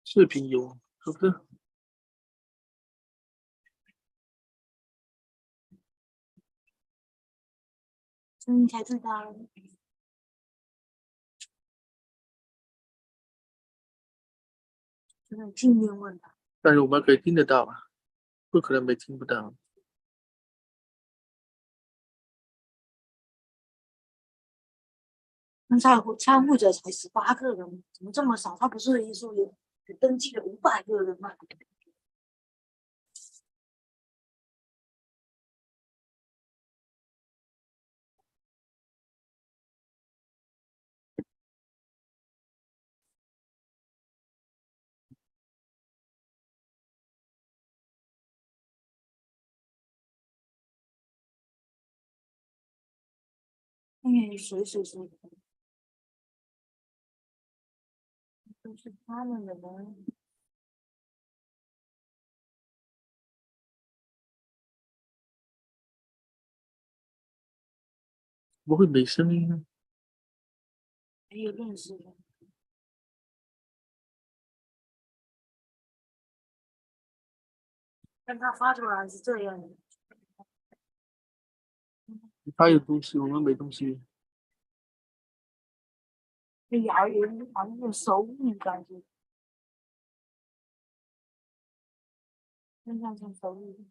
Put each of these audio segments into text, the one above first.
视频有，是不是？声音才最大了。真的镜面问的。但是我们可以听得到啊，不可能没听不到。那参会者才18个人，怎么这么少？他不是说有登记了500个人吗？谁都是他们的人。怎么会没声音呢？没有认识的。但他发出来是这样的。他有东西，我们没东西。牙龈好像有手语感觉，真像手语。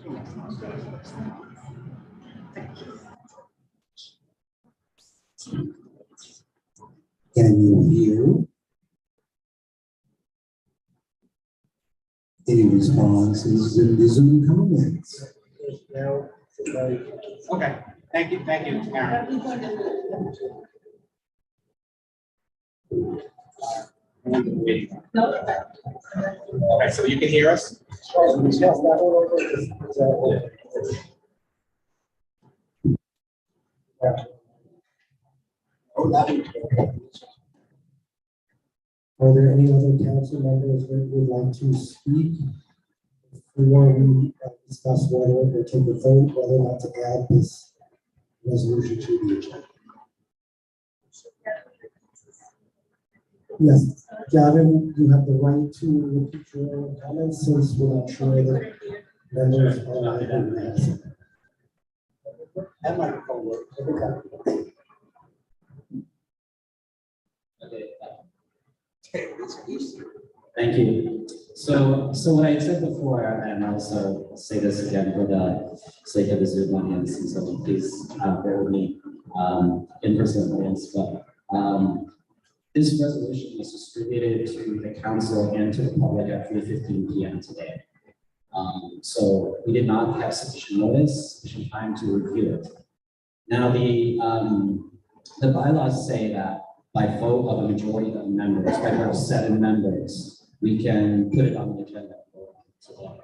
Can you hear? Any responses in the Zoom comments? Okay, thank you, Aaron. Okay, so you can hear us? Are there any other council members that would like to speak before we discuss whether or take a vote whether or not to add this resolution to the agenda? Yes, Gavin, you have the right to repeat your own comments since we're not sure that members are not able to answer. That microphone works. Thank you. So what I said before, and I'll also say this again for the sake of the Zoom audience, and so please bear with me in person audience, but this resolution was distributed to the council and to the public at 3:15 p.m. today. So we did not have sufficient notice, sufficient time to review it. Now the bylaws say that by vote of a majority of members, by vote of 7 members, we can put it on the agenda for today.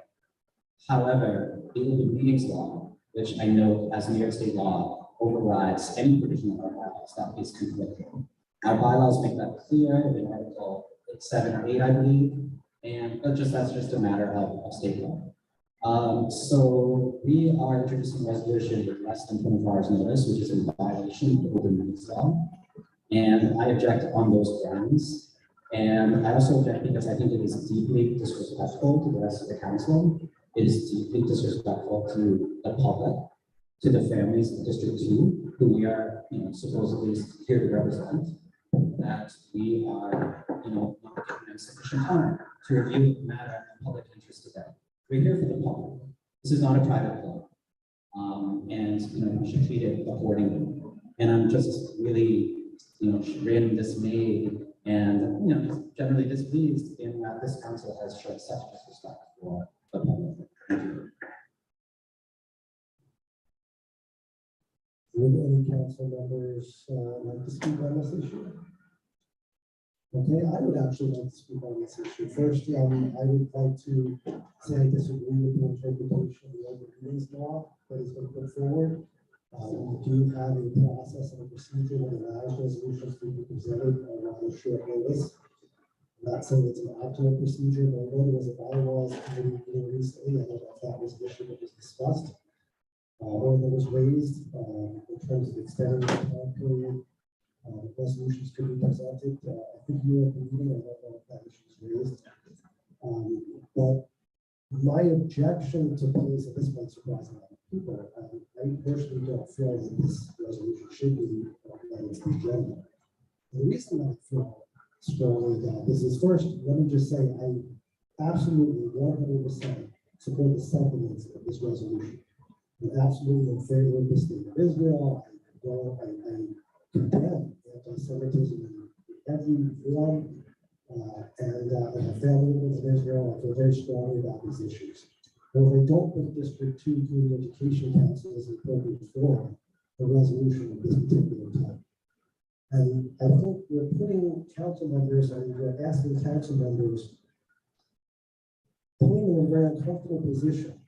However, the open meetings law, which I know as New York State law overrides any provision of our bylaws that is conflicting. Our bylaws make that clear in Article 7 or 8, I believe, and that's just a matter of state law. So we are introducing a resolution with less than 24 hours notice, which is in violation of the open meetings law. And I object on those grounds. And I also object because I think it is deeply disrespectful to the rest of the council. It is deeply disrespectful to the public, to the families of District 2, who we are, supposedly here to represent, that we are, not giving them sufficient time to review the matter of public interest today. We're here for the public. This is not a private club. And, we should treat it accordingly. And I'm just really, chagrined, dismayed, and, generally displeased in that this council has shown such disrespect for the public. Thank you. Would any council members like to speak on this issue? Okay, I would actually like to speak on this issue. First, I would like to say I disagree with the interpretation of the open meetings law that has been put forward. We do have a process and a procedure that allows resolutions to be presented on rather short notice. I'm not saying it's an optimal procedure, but I know there was a bylaws committee meeting recently. I don't know if that was an issue that was discussed or that was raised in terms of extending the time period. Resolutions could be presented. I think you were at the meeting. I don't know if that issue was raised. But my objection to place, and this might surprise a lot of people, I personally don't feel that this resolution should be on its agenda. The reason I feel strongly about this is, first, let me just say I absolutely 100% support the sentiments of this resolution. I'm absolutely in favor of the state of Israel. I condemn anti-Semitism in every form, and a family that lives in Israel. I feel very strongly about these issues. But if I don't put District 2 through the Education Council as an appropriate forum for resolution of this particular time. And I think we're putting council members and we're asking council members, putting them in a very uncomfortable position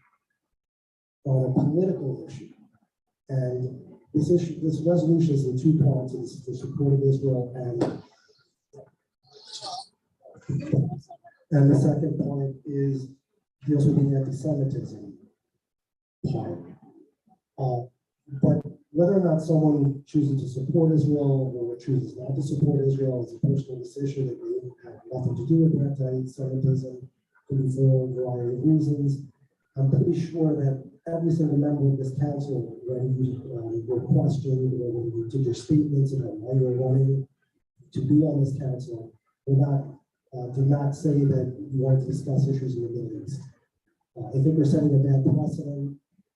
on a political issue. And this resolution is in 2 parts. It's the support of Israel and the second point is deals with the anti-Semitism part. But whether or not someone chooses to support Israel or chooses not to support Israel is a personal decision that may have nothing to do with anti-Semitism, could be for a variety of reasons. I'm pretty sure that every single member of this council, when you were questioned or when you did your statements about why you're running to be on this council, do not say that you want to discuss issues in the Middle East. I think we're setting a bad precedent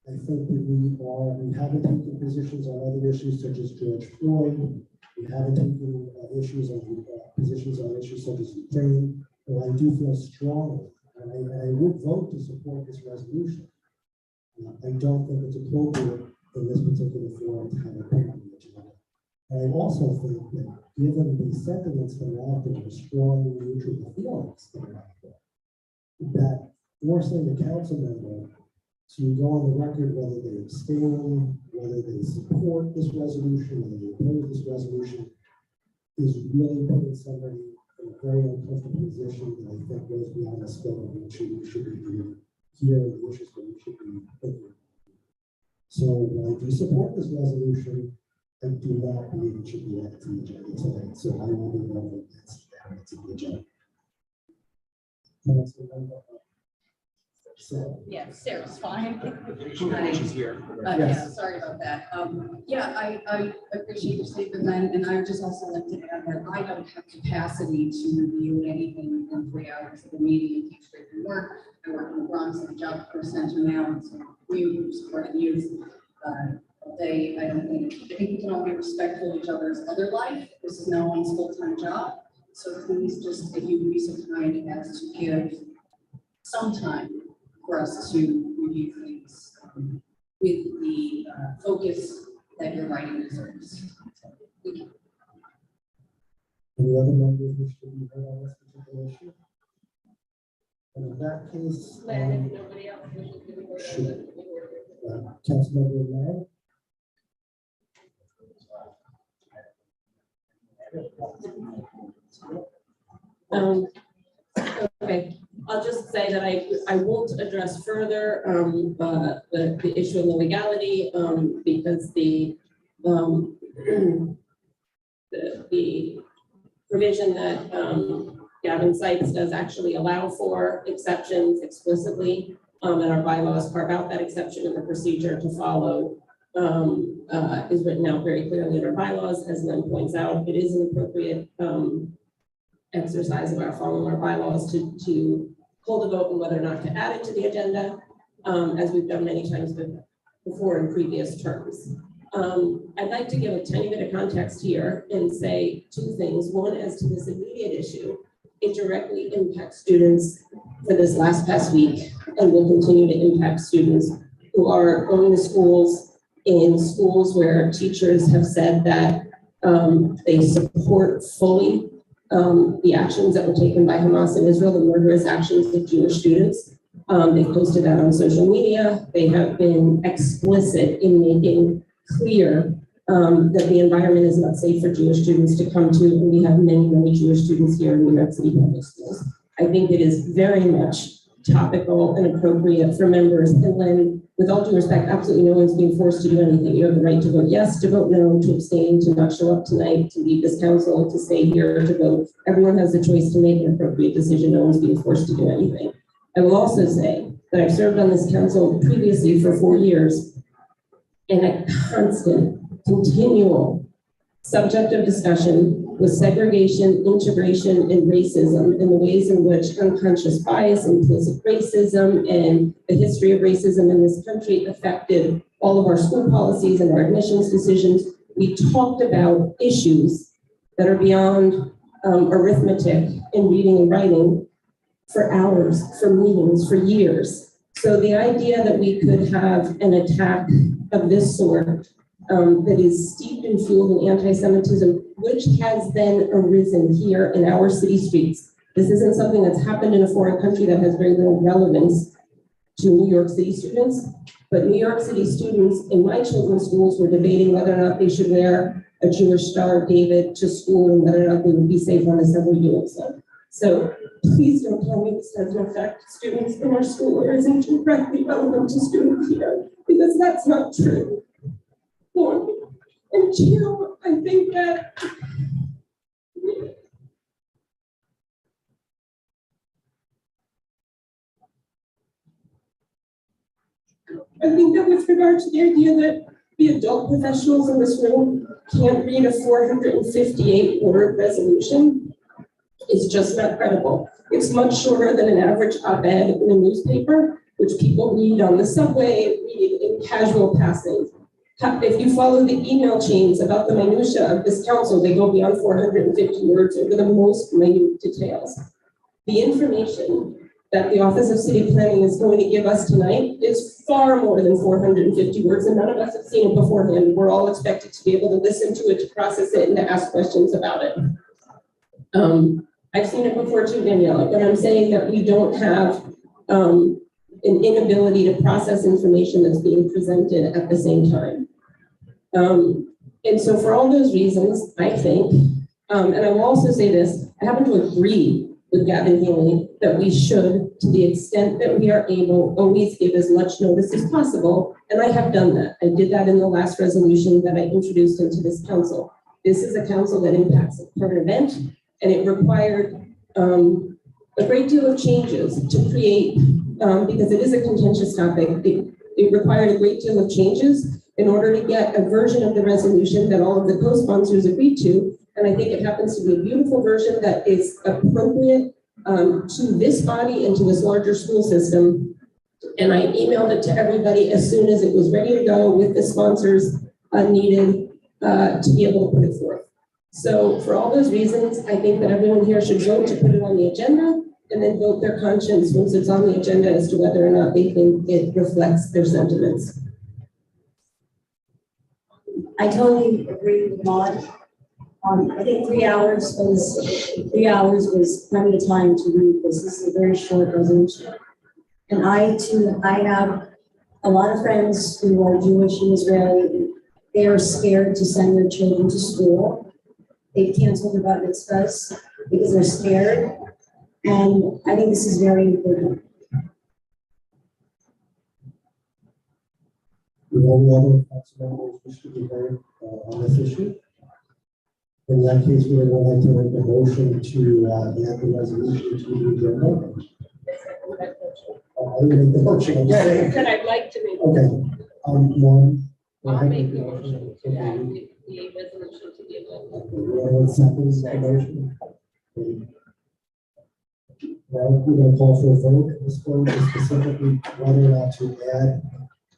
I think that we haven't taken positions on other issues such as George Floyd. We haven't taken positions on issues such as Ukraine. But I do feel strongly, and I would vote to support this resolution. I don't think it's appropriate in this particular forum to have a put on the agenda. And I also think that given the sentiments that are out there, the strong nature of the feelings that are out there, that forcing the council member to go on the record whether they abstain, whether they support this resolution, whether they oppose this resolution, is really putting somebody in a very uncomfortable position that I think goes beyond the scope of what we should be doing here and the issues that we should be thinking. So while I do support this resolution, I do not believe it should be added to the agenda tonight. So I will be voting against adding it to the agenda. So, Yeah, Sarah's fine. She's here. Yeah, sorry about that. Yeah, I appreciate your statement, and I would just also like to add that I don't have capacity to review anything in 3 hours of the meeting and keep straight from work. I work in the Bronx at the Job Corps Center now, and so we support youth. I think we can all be respectful of each other's other life. This is no one's full-time job. So please just, if you would be so kind as to give some time for us to review things with the focus that your writing deserves. Thank you. any other members wish to be heard on this particular issue? And in that case, Nobody else wishes to be heard. sure. Councilmember Lang. Okay, I'll just say that I won't address further the issue of the legality because the provision that Gavin cites does actually allow for exceptions explicitly, and our bylaws carve out that exception, and the procedure to follow is written out very clearly in our bylaws. As Lynn points out, it is an appropriate exercise of our following our bylaws to hold a vote on whether or not to add it to the agenda, as we've done many times before in previous terms. I'd like to give a tiny bit of context here and say 2 things. One, as to this immediate issue, it directly impacts students for this past week and will continue to impact students who are going to schools in schools where teachers have said that they support fully the actions that were taken by Hamas in Israel, the murderous actions of Jewish students. They've posted that on social media. They have been explicit in making clear that the environment is not safe for Jewish students to come to, and we have many, many Jewish students here in New York City public schools. I think it is very much topical and appropriate for members, and then, with all due respect, absolutely no one's being forced to do anything. You have the right to vote yes, to vote no, to abstain, to not show up tonight, to leave this council, to stay here, to vote. Everyone has the choice to make an appropriate decision. No one's being forced to do anything. I will also say that I've served on this council previously for 4 years, and a constant, continual subject of discussion was segregation, integration, and racism, and the ways in which unconscious bias, implicit racism, and the history of racism in this country affected all of our school policies and our admissions decisions. We talked about issues that are beyond arithmetic and reading and writing for hours, for meetings, for years. So the idea that we could have an attack of this sort that is steeped and fueled in anti-Semitism, which has then arisen here in our city streets. This isn't something that's happened in a foreign country that has very little relevance to New York City students, but New York City students in my children's schools were debating whether or not they should wear a Jewish Star of David to school and whether or not they would be safe on assembly doing so. So please don't tell me this doesn't affect students in our school or isn't directly relevant to students here, because that's not true. And two, I think that with regard to the idea that the adult professionals in this room can't read a 458-word resolution is just not credible. It's much shorter than an average op-ed in a newspaper, which people read on the subway, read in casual passing. If you follow the email chains about the minutia of this council, they go beyond 450 words over the most minute details. The information that the Office of City Planning is going to give us tonight is far more than 450 words, and none of us have seen it beforehand. We're all expected to be able to listen to it, to process it, and to ask questions about it. I've seen it before too, Daniela, but I'm saying that we don't have an inability to process information that's being presented at the same time. And so for all those reasons, I think, and I will also say this, I happen to agree with Gavin Healy that we should, to the extent that we are able, always give as much notice as possible. And I have done that. I did that in the last resolution that I introduced into this council. This is a council that impacts a current event, and it required a great deal of changes to create, because it is a contentious topic, it required a great deal of changes in order to get a version of the resolution that all of the co-sponsors agreed to. And I think it happens to be a beautiful version that is appropriate to this body and to this larger school system. And I emailed it to everybody as soon as it was ready to go with the sponsors needed to be able to put it forth. So for all those reasons, I think that everyone here should vote to put it on the agenda and then vote their conscience once it's on the agenda as to whether or not they think it reflects their sentiments. I totally agree with Maud. I think 3 hours was plenty of time to read this. This is a very short resolution. And I have a lot of friends who are Jewish and Israeli. They are scared to send their children to school. They've canceled their bat mitzvahs because they're scared. And I think this is very important. Do any other council members wish to be heard on this issue? In that case, we would like to make a motion to add the resolution to the agenda. I make the motion. I'm just saying. That I'd like to make. Okay. One. I'll make the motion to add the resolution to the agenda. One seconds the motion. Well, we're going to call for a vote. This vote is specifically whether or not to add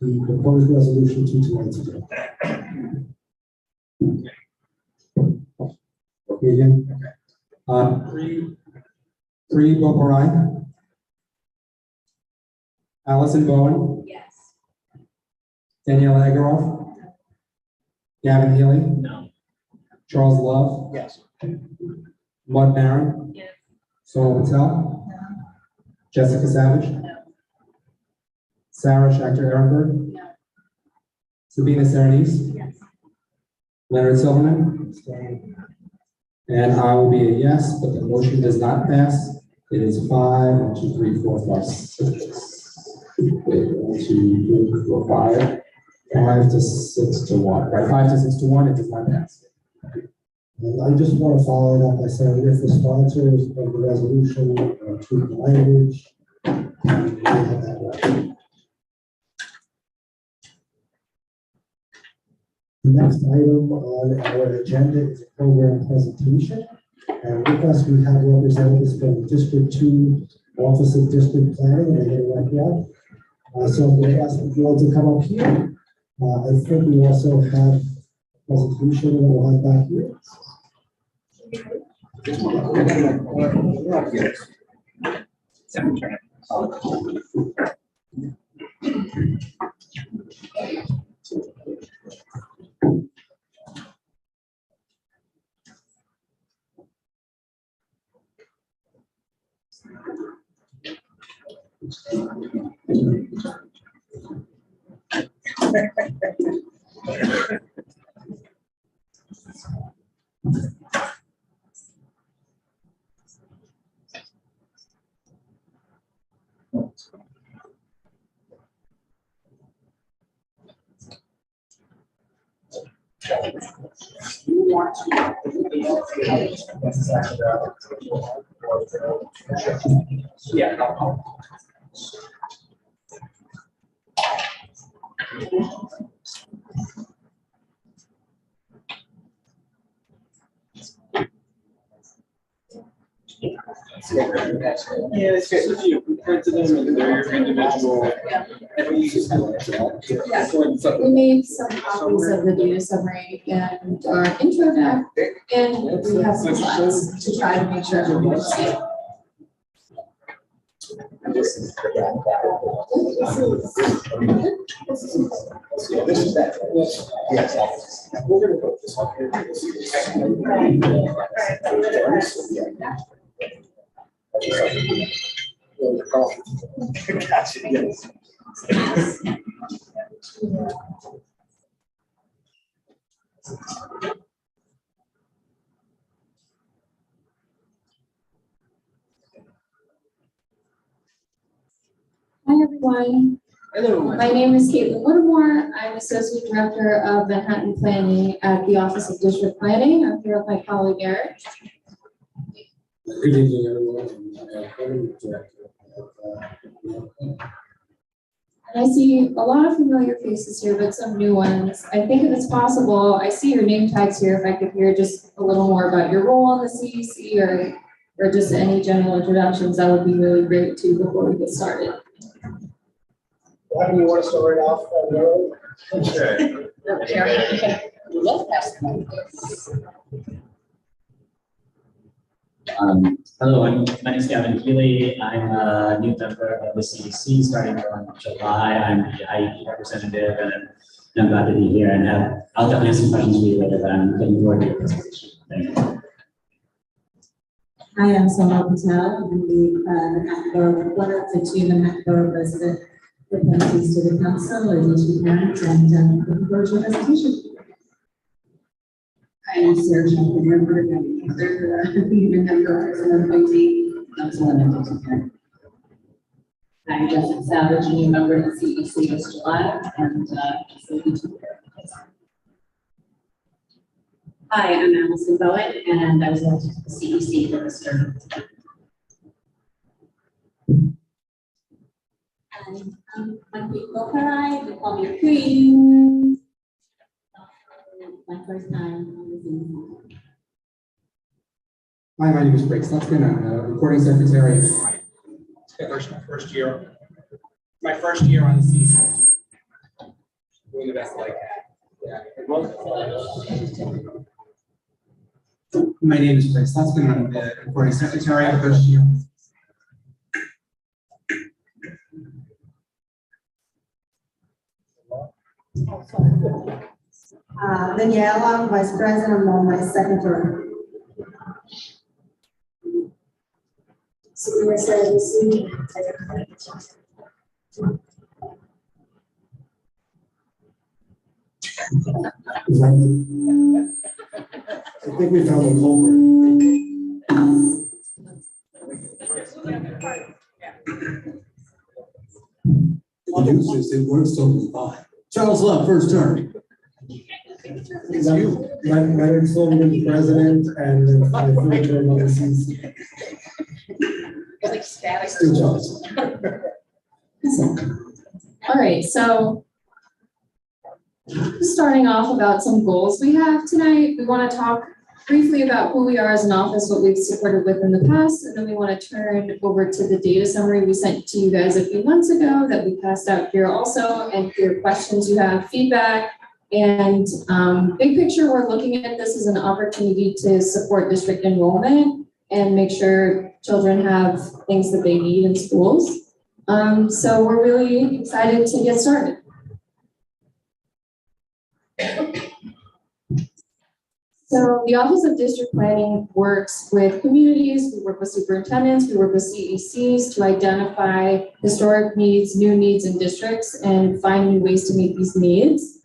the proposed resolution to tonight's agenda. Okay, again. Bree Boparai. Allison Bowen. Yes. Danielle Agaroff. Gavin Healy. No. Charles Love. Yes. Maud Maron. Yes. Soul Patel. Jessica Savage. Sarah Schechter Ehrenberg. No. Sabina Serenise. Yes. Leonard Silverman. And I will be a yes, but the motion does not pass. It is 5, 1, 2, 3, 4, 5, 6. Wait, 1, 2, 3, 4, 5. 5 to 6 to 1. Right, 5 to 6 to 1. It does not pass. And I just want to follow it up by saying if the sponsors of the resolution tweak the language, we have that right. The next item on our agenda is a program presentation. And with us, we have representatives from District 2 Office of District Planning, and I get it right here. So I'm going to ask you all to come up here. I think we also have a presentation that we'll have back here. Yeah, no. Yeah, it's just a few. We printed them and they're individual. We made some copies of the data summary and our intro deck, and we have some slides to try to make sure everyone can see it. Yeah, this is that. Yes. We're gonna put this up here. Gotcha, yes. Hi, everyone. Hello. My name is Caitlin Whittemore. I'm Associate Director of Manhattan Planning at the Office of District Planning. I'm here with my colleague Eric. Good evening, everyone. I'm Planning Director of, And I see a lot of familiar faces here, but some new ones. I think if it's possible, I see your name tags here. If I could hear just a little more about your role on the CEC or just any general introductions, that would be really great too before we get started. Why do you want to start off? Okay. Hello, my name is Gavin Healy. I'm a new member of the CEC starting from July. I'm the IEP representative, and I'm glad to be here and I'll definitely have some questions for you later, but I'm looking forward to your presentation. Thank you. Hi, I'm Somal Patel. I'm the Manhattan Borough, one of the two Manhattan Borough resident representatives to the council or district parents, and looking forward to your presentation. I'm Sarah Schaffner-Hamburg. I'm another member as an appointee, council and district parent. I'm Jessica Savage, a new member of the CEC this July, and Hi, I'm Allison Bowen, and I was elected to the CEC for this term. And I'm Manpreet Gopharai, they call me Queen. My first time on the Zoom. Hi, my name is Greg Slutskin. I'm a recording secretary. First year. My first year on the season. Doing the best I can. My name is Greg Slutskin. I'm the recording secretary of this year. Daniela, Vice President, I'm on my second term. I think we found a culprit. The news is it works totally fine. Charles Love, first term. It's you. My name is Solomon, president, and my third term on the CEC. It's like static. Still Charles. All right, so starting off about some goals we have tonight, we want to talk briefly about who we are as an office, what we've supported with in the past, and then we want to turn over to the data summary we sent to you guys a few months ago that we passed out here also, and your questions you have, feedback, and big picture, we're looking at this as an opportunity to support district enrollment and make sure children have things that they need in schools. So we're really excited to get started. So the Office of District Planning works with communities, we work with superintendents, we work with CECs to identify historic needs, new needs in districts and find new ways to meet these needs.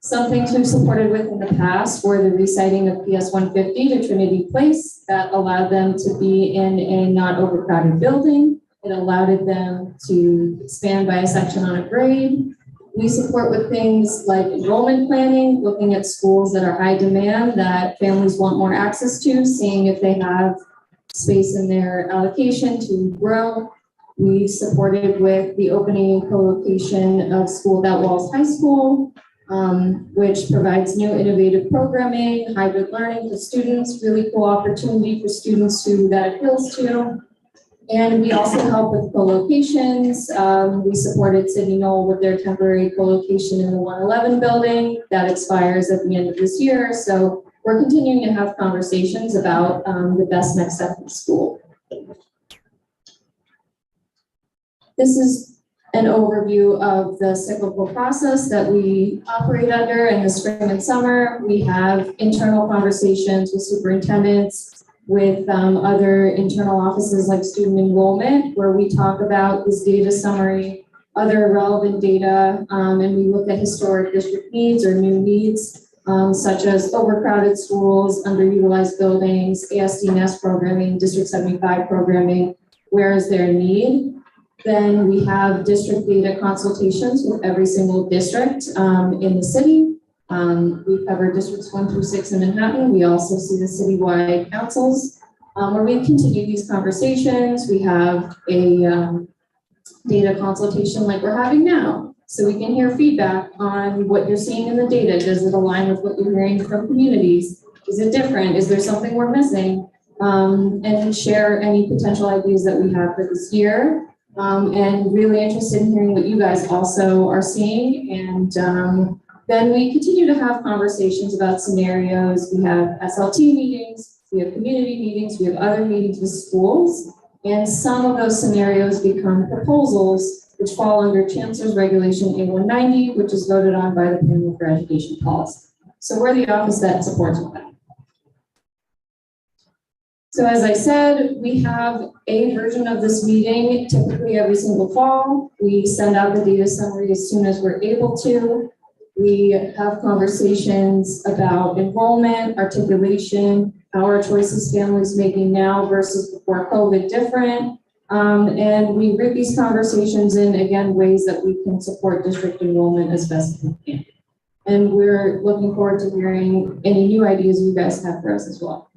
Some things we've supported with in the past were the resiting of PS 150 to Trinity Place that allowed them to be in a not overcrowded building. It allowed them to expand by a section on a grade. We support with things like enrollment planning, looking at schools that are high demand that families want more access to, seeing if they have space in their allocation to grow. We've supported with the opening and co-location of School at Walls High School, which provides new innovative programming, hybrid learning for students, really cool opportunity for students who that appeals to. And we also help with co-locations. We supported City Knoll with their temporary co-location in the 111 building that expires at the end of this year. So we're continuing to have conversations about the best next step in school. This is an overview of the cyclical process that we operate under in the spring and summer. We have internal conversations with superintendents, with other internal offices like student enrollment, where we talk about this data summary, other relevant data, and we look at historic district needs or new needs, such as overcrowded schools, underutilized buildings, ASD Nest programming, District 75 programming, where is their need? Then we have district data consultations with every single district in the city. We cover districts 1 through 6 in Manhattan. We also see the citywide councils where we continue these conversations. We have a data consultation like we're having now. So we can hear feedback on what you're seeing in the data. Does it align with what you're hearing from communities? Is it different? Is there something we're missing? And share any potential ideas that we have for this year. And really interested in hearing what you guys also are seeing. And then we continue to have conversations about scenarios. We have SLT meetings, we have community meetings, we have other meetings with schools. And some of those scenarios become proposals, which fall under Chancellor's Regulation A190, which is voted on by the Panel for Education Policy. So we're the office that supports with that. So as I said, we have a version of this meeting typically every single fall. We send out the data summary as soon as we're able to. We have conversations about enrollment, articulation, how are choices families making now versus before COVID different. And we root these conversations in, again, ways that we can support district enrollment as best as we can. And we're looking forward to hearing any new ideas you guys have for us as well.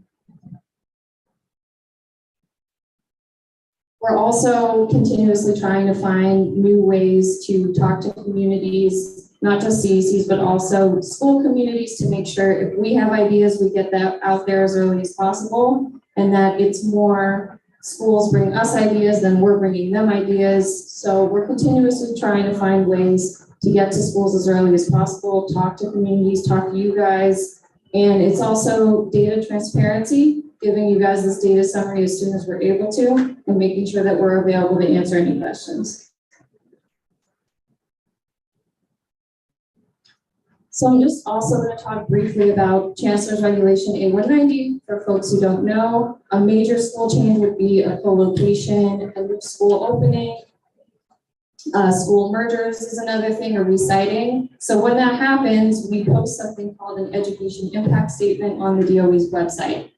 We're also continuously trying to find new ways to talk to communities, not just CECs, but also school communities, to make sure if we have ideas, we get that out there as early as possible, and that it's more schools bring us ideas than we're bringing them ideas. So we're continuously trying to find ways to get to schools as early as possible, talk to communities, talk to you guys. And it's also data transparency, giving you guys this data summary as soon as we're able to, and making sure that we're available to answer any questions. So I'm just also going to talk briefly about Chancellor's Regulation A190 for folks who don't know. A major school change would be a co-location, a new school opening. School mergers is another thing, or reciting. So when that happens, we post something called an education impact statement on the DOE's website.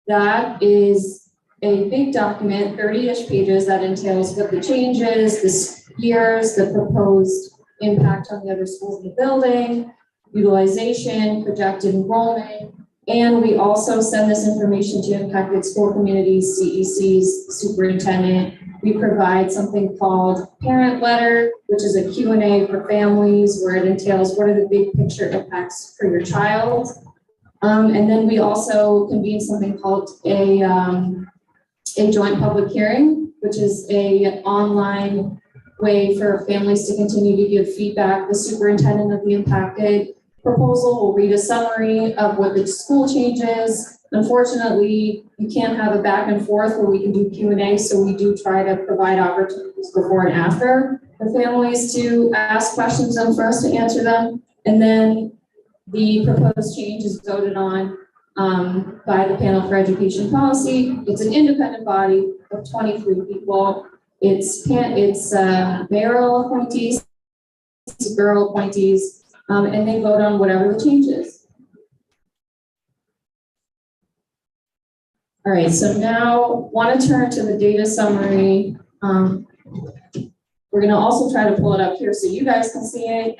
That is a big document, 30-ish pages, that entails what the changes, the years, the proposed impact on the other schools in the building, utilization, projected enrollment, and we also send this information to impacted school communities, CECs, superintendent. We provide something called parent letter, which is a Q&A for families, where it entails what are the big picture impacts for your child. And then we also convene something called a joint public hearing, which is a online way for families to continue to give feedback. The superintendent of the impacted proposal will read a summary of what the school changes. Unfortunately, you can't have a back and forth where we can do Q&A, so we do try to provide opportunities before and after for families to ask questions and for us to answer them. And then the proposed change is voted on by the Panel for Education Policy. It's an independent body of 23 people. It's mayoral appointees, borough appointees, and they vote on whatever the change is. All right, so now want to turn to the data summary. We're going to also try to pull it up here so you guys can see it.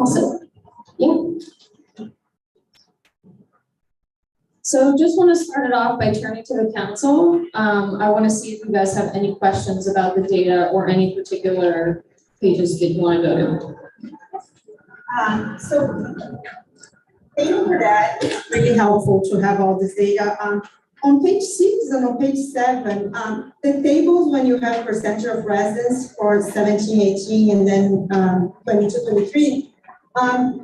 Awesome. Yeah. So just want to start it off by turning to the council. I want to see if you guys have any questions about the data or any particular pages that you want to go to. So thank you for that. It's really helpful to have all this data. On page 6 and on page 7, the tables when you have percentage of residents for 17, 18, and then 22, 23,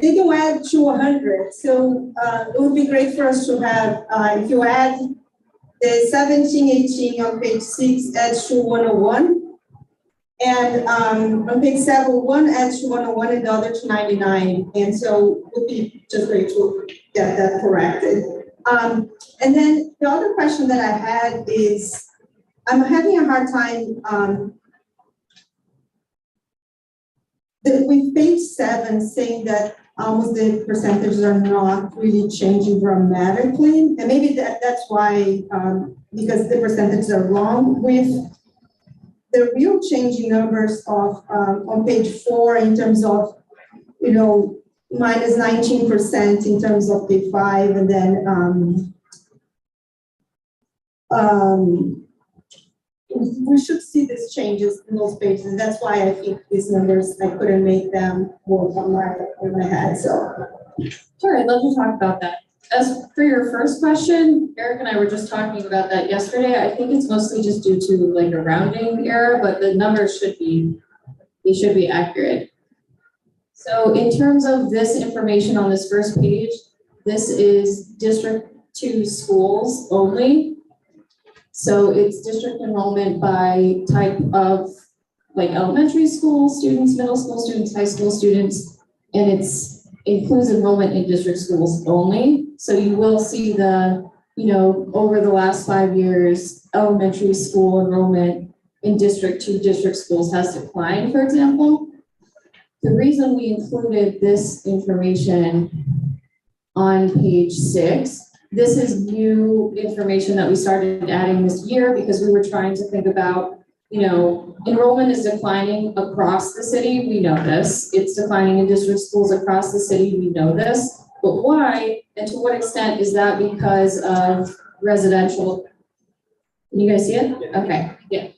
they don't add to 100. So it would be great for us to have, if you add the 17, 18 on page 6 adds to 101. And on page 7, one adds to 101 and the other to 99. And so it would be just great to get that corrected. And then the other question that I had is, I'm having a hard time with page 7 saying that almost the percentages are not really changing dramatically. And maybe that's why, because the percentages are wrong with the real changing numbers of on page 4 in terms of, you know, minus 19% in terms of page 5, and then we should see these changes in those pages. That's why I think these numbers, I couldn't make them work on my head, so. Sure, I'd love to talk about that. As for your first question, Eric and I were just talking about that yesterday. I think it's mostly just due to like a rounding error, but the numbers should be accurate. So in terms of this information on this first page, this is District 2 schools only. So it's district enrollment by type of like elementary school students, middle school students, high school students, and it's includes enrollment in district schools only. So you will see the, you know, over the last 5 years, elementary school enrollment in District 2 district schools has declined, for example. The reason we included this information on page 6, this is new information that we started adding this year because we were trying to think about, you know, enrollment is declining across the city. We know this. It's declining in district schools across the city. We know this. But why and to what extent is that because of residential? Can you guys see it? Okay, yeah.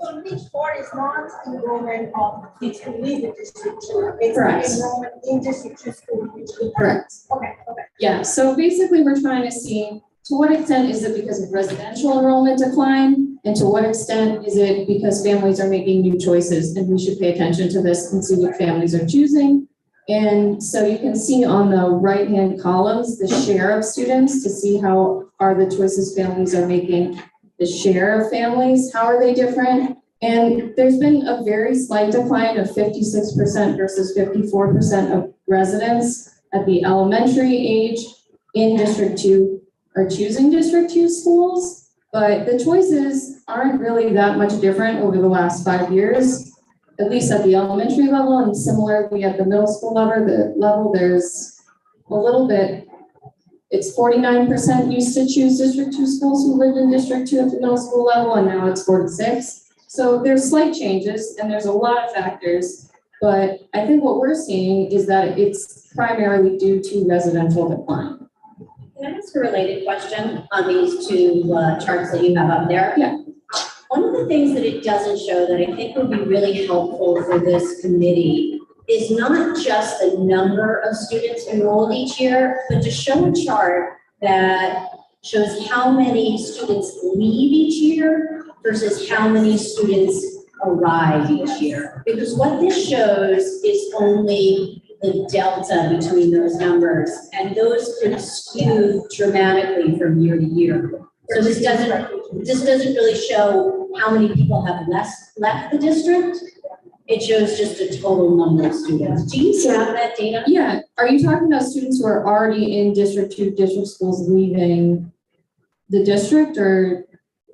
So page 4 is not enrollment of kids who live in District 2. It's Correct. enrollment in District 2 school. Correct. Okay. Yeah, so basically we're trying to see to what extent is it because of residential enrollment decline, and to what extent is it because families are making new choices, and we should pay attention to this and see what families are choosing. And so you can see on the right-hand columns the share of students to see how are the choices families are making, the share of families, how are they different? And there's been a very slight decline of 56% versus 54% of residents at the elementary age in District 2 are choosing District 2 schools, but the choices aren't really that much different over the last 5 years, at least at the elementary level, and similarly at the middle school level, there's a little bit, it's 49% used to choose District 2 schools who lived in District 2 at the middle school level, and now it's 46. So there's slight changes, and there's a lot of factors, but I think what we're seeing is that it's primarily due to residential decline. Can I ask a related question on these two charts that you have up there? Yeah. One of the things that it doesn't show that I think would be really helpful for this committee is not just the number of students enrolled each year, but to show a chart that shows how many students leave each year versus how many students arrive each year. Because what this shows is only the delta between those numbers, and those could skew dramatically from year to year. So this doesn't really show how many people have left the district. It shows just a total number of students. Do you have that data? Yeah. Are you talking about students who are already in District 2 district schools leaving the district, or?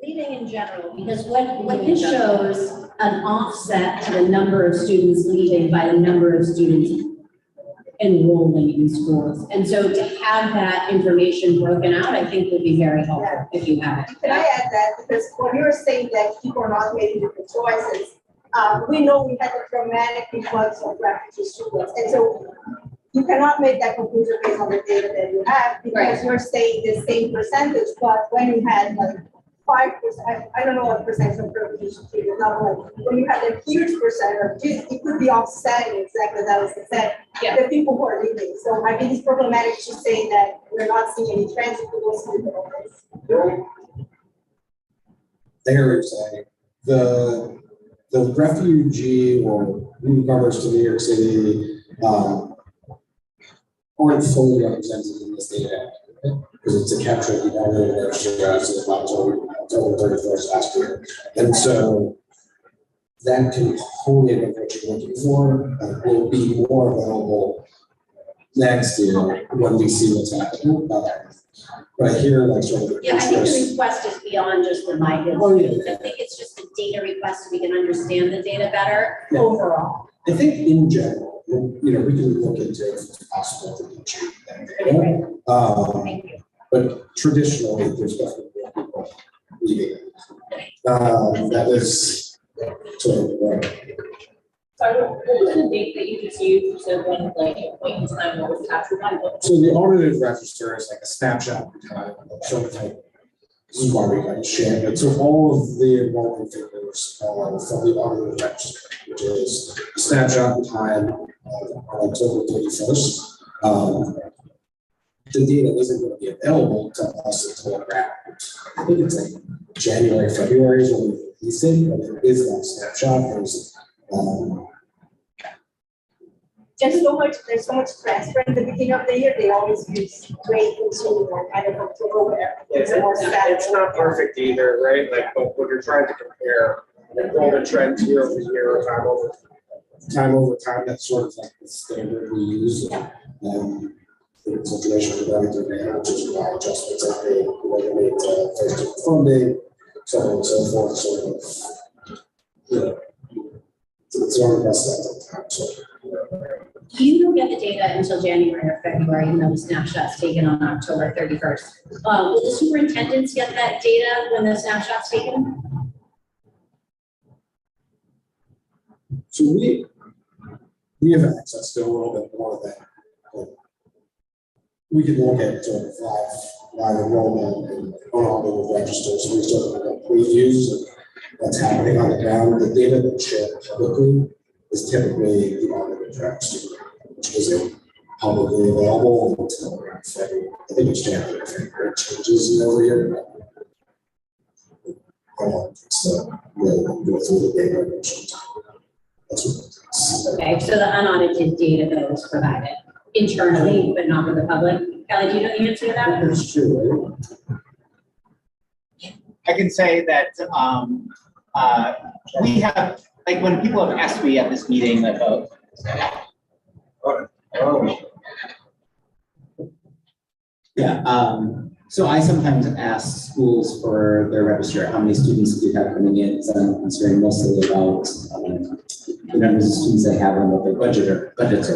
Leaving in general, because what this shows an offset to the number of students leaving by the number of students enrolling in schools. And so to have that information broken out, I think would be very helpful if you have it. Can I add that? Because when you're saying that people are not making different choices, we know we had a dramatic influx of refugee students. And so you cannot make that conclusion based on the data that you have, because you're saying the same percentage, but when you had like 5%, I don't know what percentage of refugee students, not like, when you had a huge percentage, it could be offsetting exactly that was said, the people who are leaving. So I think it's problematic to say that we're not seeing any trends if we don't see the They're saying the refugee or newcomers to New York City aren't fully represented in this data because it's a capture of the only register as of October 31st last year. And so that component of what you're looking for will be more available next year when we see what's happening. Right here, like sort of. Yeah, I think the request is beyond just the migrant students. I think it's just a data request so we can understand the data better overall. I think in general, we can look into if it's possible to achieve that data. Thank you. But traditionally, there's definitely people leaving. That is sort of So what was the date that you just used to when like a point in time what was captured on what? So the audited register is like a snapshot of time, sort of like, this is why we got to share it. So all of the enrollment figures are from the audited register, which is a snapshot of time on October 31st. The data isn't going to be available to us until around, I think it's like January, February is when we release it, but it is that snapshot. There's so much transfer in the beginning of the year, they always use wait until kind of October where it's more It's not perfect either, right? Like, but when you're trying to compare enrollment trends year over year, or Time over time, that's sort of like the standard we use. It's information about it, which is why adjustments are made, made first funding, so on and so forth, sort of, it's sort of best at time. So. You don't get the data until January or February, and then the snapshot's taken on October 31st. Will the superintendents get that data when the snapshot's taken? So we have access to a little bit more of that. We can look at sort of live enrollment and unaudited registers. We sort of have previews of what's happening on the ground. The data that's shared publicly is typically the audited register, which isn't publicly available until around February. I think it's January, February. It changes every year. So we'll go through the data. That's what it is. Okay, so the unaudited data that was provided internally, but not for the public. Kelly, do you know the answer to that? That's true, right? I can say that we have, like, when people have asked me at this meeting about. Yeah, so I sometimes ask schools for their register, how many students do you have coming in? So I'm concerned mostly about the numbers of students they have and what their budgets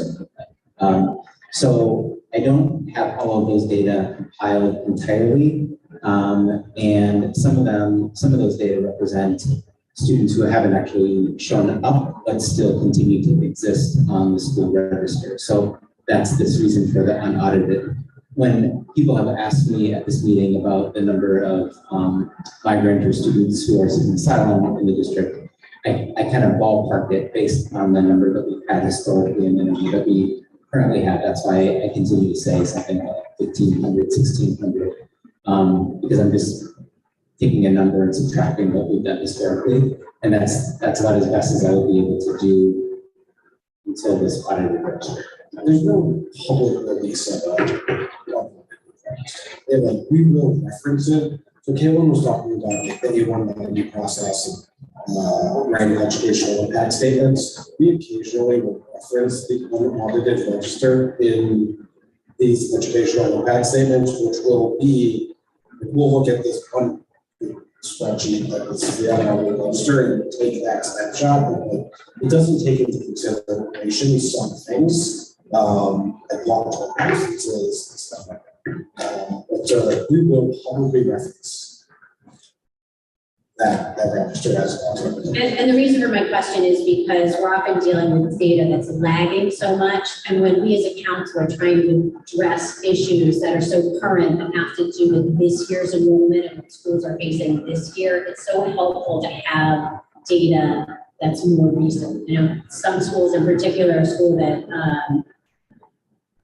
are. So I don't have all of those data compiled entirely. And some of those data represent students who haven't actually shown up, but still continue to exist on the school register. So that's this reason for the unaudited. When people have asked me at this meeting about the number of migrant or students who are seeking asylum in the district, I kind of ballparked it based on the number that we've had historically and the number that we currently have. That's why I continue to say something like 1,500, 1,600, because I'm just taking a number and subtracting what we've done historically, and that's about as best as I will be able to do until this audited register. There's no public release of it. We will reference it. So Caitlin was talking about the A190 process and writing educational impact statements. We occasionally will reference the unaudited register in these educational impact statements, which will be, we'll look at this one spreadsheet that is the unaudited register and take that snapshot. It doesn't take into consideration some things. and long-term absences and stuff like that. But we will probably reference that register as alternative. And the reason for my question is because we're often dealing with data that's lagging so much. And when we as a council are trying to address issues that are so current and have to do with this year's enrollment and what schools are facing this year, it's so helpful to have data that's more recent. You know, some schools in particular, a school that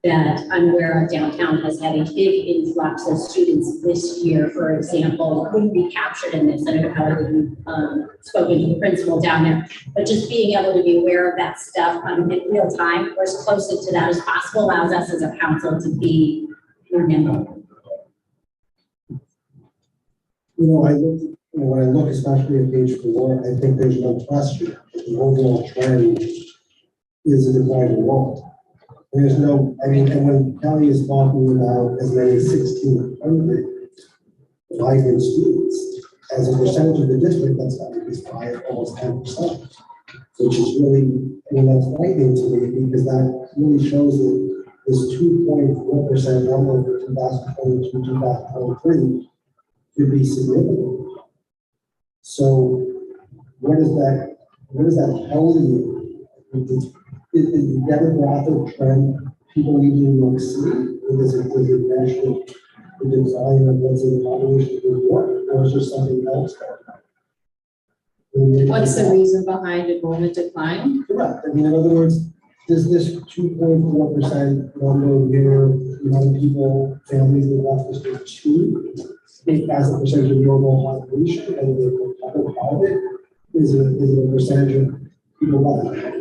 that I'm aware of downtown has had a big influx of students this year, for example, wouldn't be captured in this. I don't know how you've spoken to the principal down there, but just being able to be aware of that stuff in real time or as close to that as possible allows us as a council to be more nimble. When I look especially at page 4, I think there's no question that the overall trend is a declining world. There's no, I mean, and when Kelly is talking about as many as 1,600 migrant students, as a percentage of the district, that's got to be by almost 10%, which is really, I mean, that's frightening to me because that really shows that this 2.4% number for 2022, 2023 could be significant. So what does that tell you? Is the demographic trend people leaving New York City, or does it measure the decline of what's in the population of New York, or is there something else going on? What's the reason behind enrollment decline? Correct. I mean, in other words, does this 2.4% number here, people, families that left the state too, as a percentage of the overall population, and the other part of it is it a percentage of people left?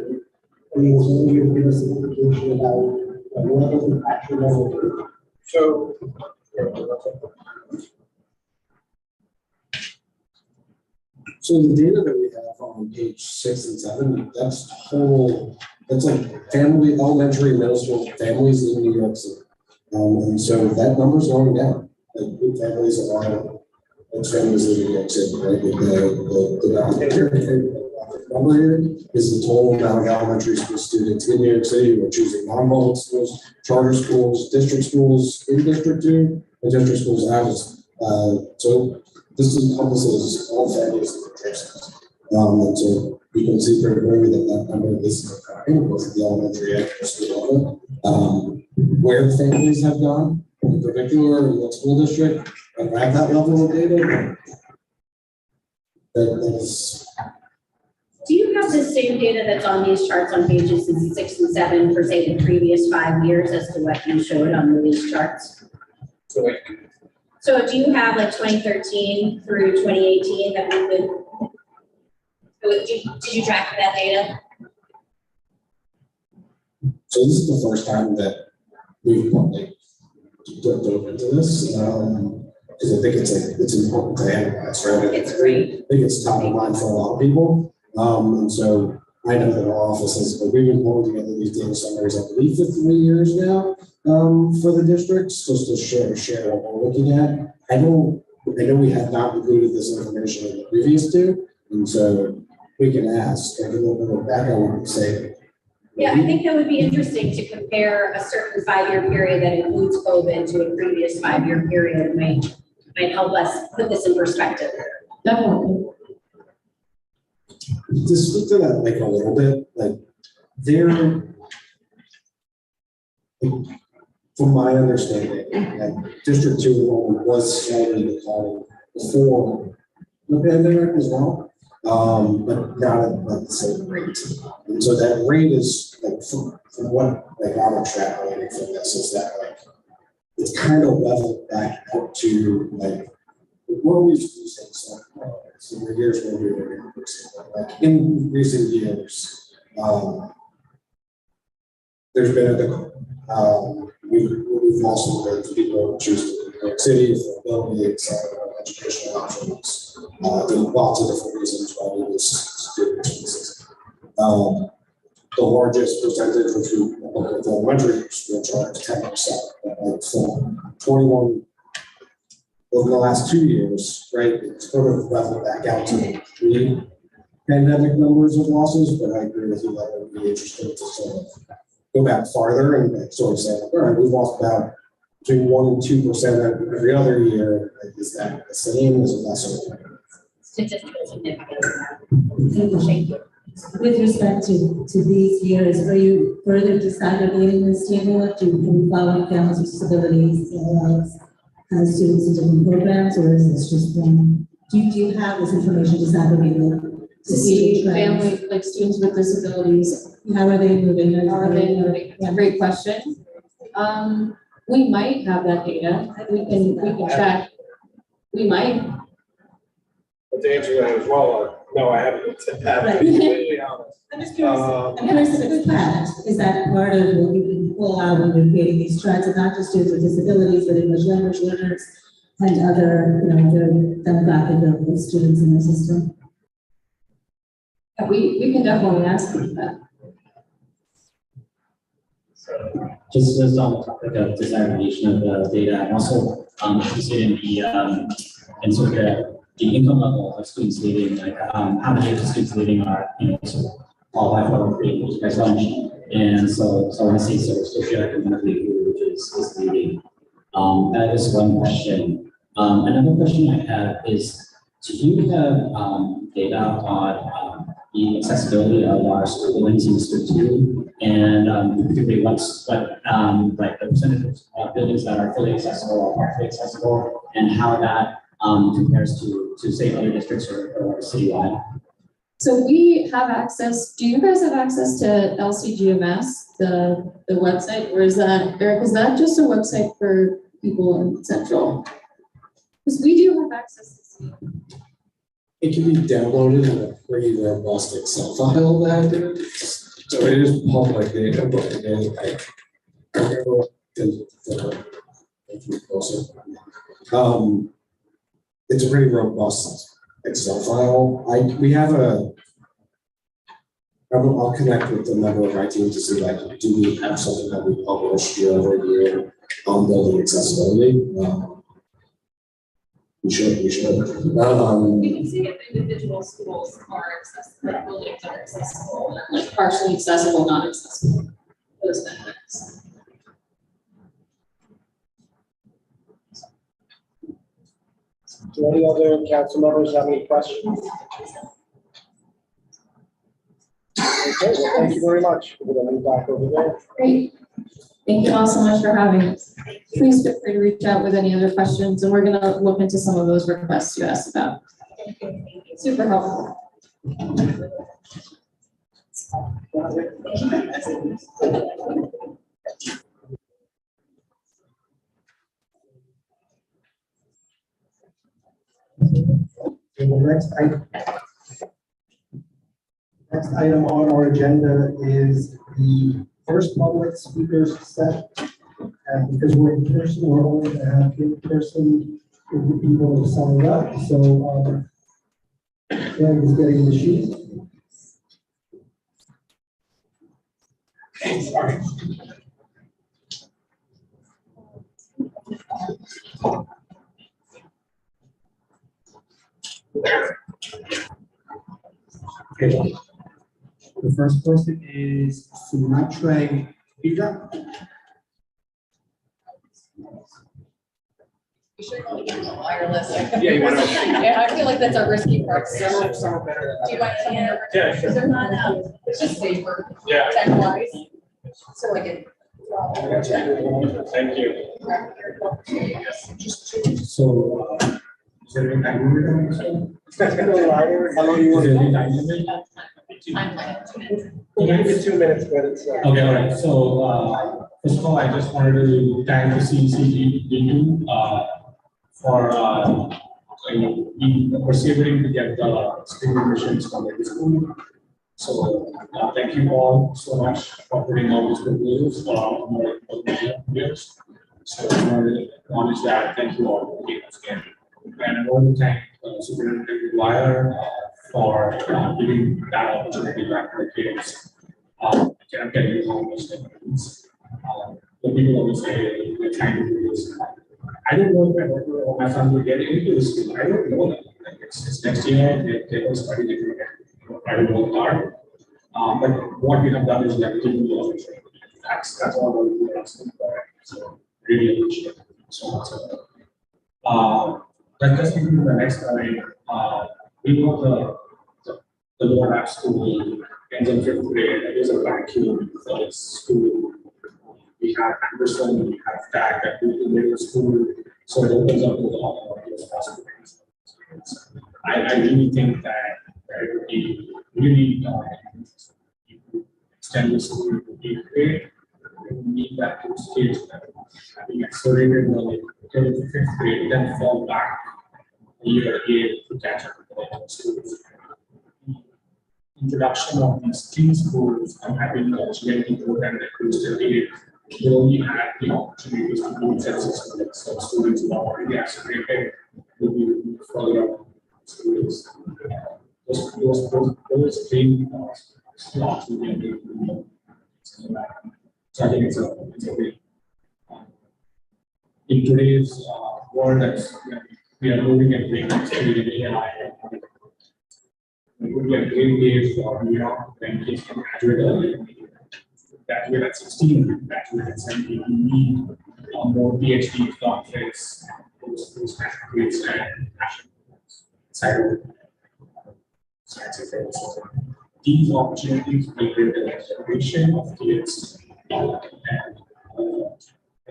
I mean, is there any way to give us an indication about what the actual level is? So the data that we have on page 6 and 7, that's total, that's like family, elementary, middle school families in New York City. And so that number's going down. Like good families are, it's families in New York City, right? The number here is the total amount of elementary school students in New York City who are choosing non-public schools, charter schools, district schools in District 2, and district schools out. So this encompasses all families in the district. And so you can see pretty clearly that number is occurring both at the elementary and middle school level. Where the families have gone, in particular in the school district, and at that level of data, that is. Do you have the same data that's on these charts on pages 6 and 7 for say the previous 5 years as to what you showed on these charts? So do you have like 2013 through 2018 that we could, did you track that data? So this is the first time that we've dove into this, because I think it's important to analyze, right? It's great. I think it's top of mind for a lot of people. And so I know that our offices, but we've been pulling together these data summaries, I believe, for 3 years now, for the districts, just to share what we're looking at. I know we have not included this information in the previous 2, and so we can ask, and look back on what we say. Yeah, I think that would be interesting to compare a certain 5-year period that includes COVID to a previous 5-year period. Might help us put this in perspective. Definitely. To speak to that like a little bit, like from my understanding, District 2 enrollment was slightly declining before the pandemic as well, but not at the same rate. And so that rate is like from what like I'm extrapolating from this is that like it's kind of leveled back up to like what we used to say. So the years where we were like in recent years, there's been a decline. We've also heard people choose to New York City for ability, educational options. There's lots of different reasons why we would student choices. The largest percentage, which we look at the elementary school chart, is 10%. From 21 over the last 2 years, right? It's sort of leveled back out to pre-pandemic numbers of losses, but I agree with you that it would be interesting to sort of go back farther and sort of say, all right, we've lost about between 1% and 2% every other year. Is that the same? Is it lesser? Statistically significant. Thank you. With respect to these years, are you further disaggregating this table to follow families with disabilities as students in different programs, or is this just one? Do you have this information disaggregated? To see family, like students with disabilities, How are they moving? how are they moving? It's a great question. We might have that data. We can check. We might. But to answer that as well, no, I haven't looked at that, to be completely honest. I'm just curious. I'm curious if it's tracked. Is that part of what we can pull out when we're creating these charts, and not just students with disabilities, but English language learners and other, the demographic of students in the system? We can definitely ask them that. Just on the topic of disaggregation of the data, I'm also interested in in sort of the income level of students leaving, like how many of the students leaving are, sort of qualify for free price lunch. And so I want to see sort of socioeconomically who is leaving. That is one question. Another question I have is, do you have data on the accessibility of our school buildings in District 2, and particularly like the percentage of buildings that are fully accessible or partially accessible, and how that compares to say other districts or citywide? So we have access. Do you guys have access to LCGMS, the website, or is that, Eric? Is that just a website for people in Central? Because we do have access to see. It can be downloaded in a pretty robust Excel file that so it is public data, but again, I don't know if you closer. It's a pretty robust Excel file. I'll connect with the member of my team to see, like, do we have something that we publish year over year on building accessibility? We should. We can see if individual schools are accessible, like buildings are accessible, and like partially accessible, not accessible. Those benefits. Do any other council members have any questions? Okay, well, thank you very much. We're going to move back over there. Great. Thank you all so much for having us. Please feel free to reach out with any other questions, and we're going to look into some of those requests you asked about. Super helpful. The next item on our agenda is the first public speakers set. And because we're in person, we're only going to have in-person people who signed up. So Greg is getting the sheet. Okay, sorry. Okay. The first person is Sumatra Ida. We should probably get the wireless. Yeah, you want to? Yeah, I feel like that's a risky part. So, Someone better. do you want to come in over? Yeah, sure. Is there not, it's just safer. Yeah. Tech-wise. So like it. Thank you. So, is there any time limit? How long you Is want there to? any time limit? We'll give it 2 minutes, but it's. Okay, all right. So, first of all, I just wanted to thank the CECD2 for persevering to get the screen admissions from the school. So, thank you all so much for putting all these good news for more years. So, I want to acknowledge that. Thank you all again. And I want to thank Superintendent Wire for giving that opportunity back to the kids. I'm getting almost the people always say we're trying to do this. I don't know if my son will get into this school. I don't know that. Like it's next year, they will study different. I don't know hard. But what we have done is we have given the opportunity. that's all the asking for. So really appreciate it so much. Let's just move to the next slide. We know the lower half school ends in 5th grade. It is a vacuum for its school. We have Anderson, we have TAG that we do middle school, so it opens up with all of those possibilities. I really think that it would be really extend the school to 8th grade. We need that to stage that having accelerated learning till 5th grade, then fall back a year 8 to catch up with the schools. Introduction of these teen schools and having the GNP program that goes to 8 will only have the opportunities to do census students. So students who are already accelerated will be further up schools. Those clean slots will be able. So I think it's a great. In today's world, that's we are moving at breakneck speed in AI. It would be a great day for New York when kids can graduate early. Graduate at 16, graduate at 17. We need more PhD doctorates, those graduates and scientific. These opportunities will build the next generation of kids. Thank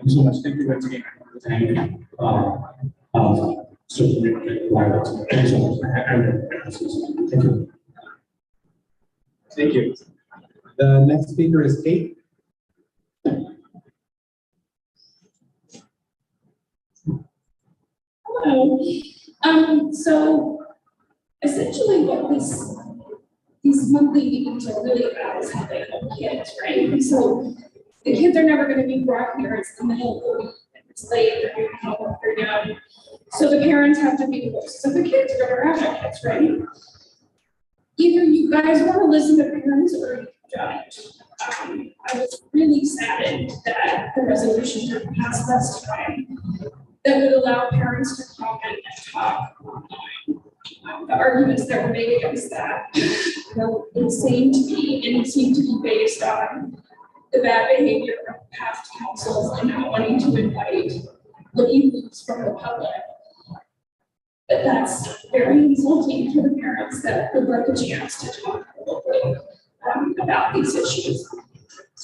you so much. Thank you once again. Thank you. Thank you so much. Thank you. Thank you. The next speaker is Kate. Hello. So essentially what these monthly meetings are really about is how they help kids, right? And so the kids are never going to be brought here. It's the middle of the week. It's late. They're doing homework. They're done. So the parents have to be the voices of the kids or their advocates, right? Either you guys want to listen to parents or you don't. I was really saddened that the resolution didn't pass last time that would allow parents to comment and talk. The arguments that were made against that were insane to me, and it seemed to be based on the bad behavior of past councils and not wanting to invite looking groups from the public. But that's very insulting to the parents that would like a chance to talk publicly about these issues.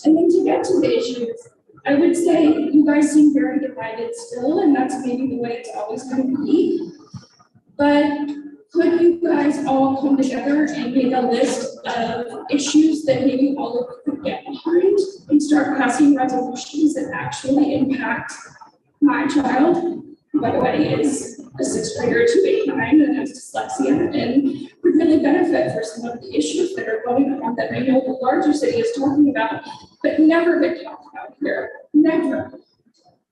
And then to get to the issues, I would say you guys seem very divided still, and that's maybe the way it's always going to be. But could you guys all come together and make a list of issues that maybe all of you could get behind and start passing resolutions that actually impact my child, who by the way is a 6th grader to 8, 9 and has dyslexia, and would really benefit for some of the issues that are going on that I know the larger city is talking about, but never been talked about here. Never.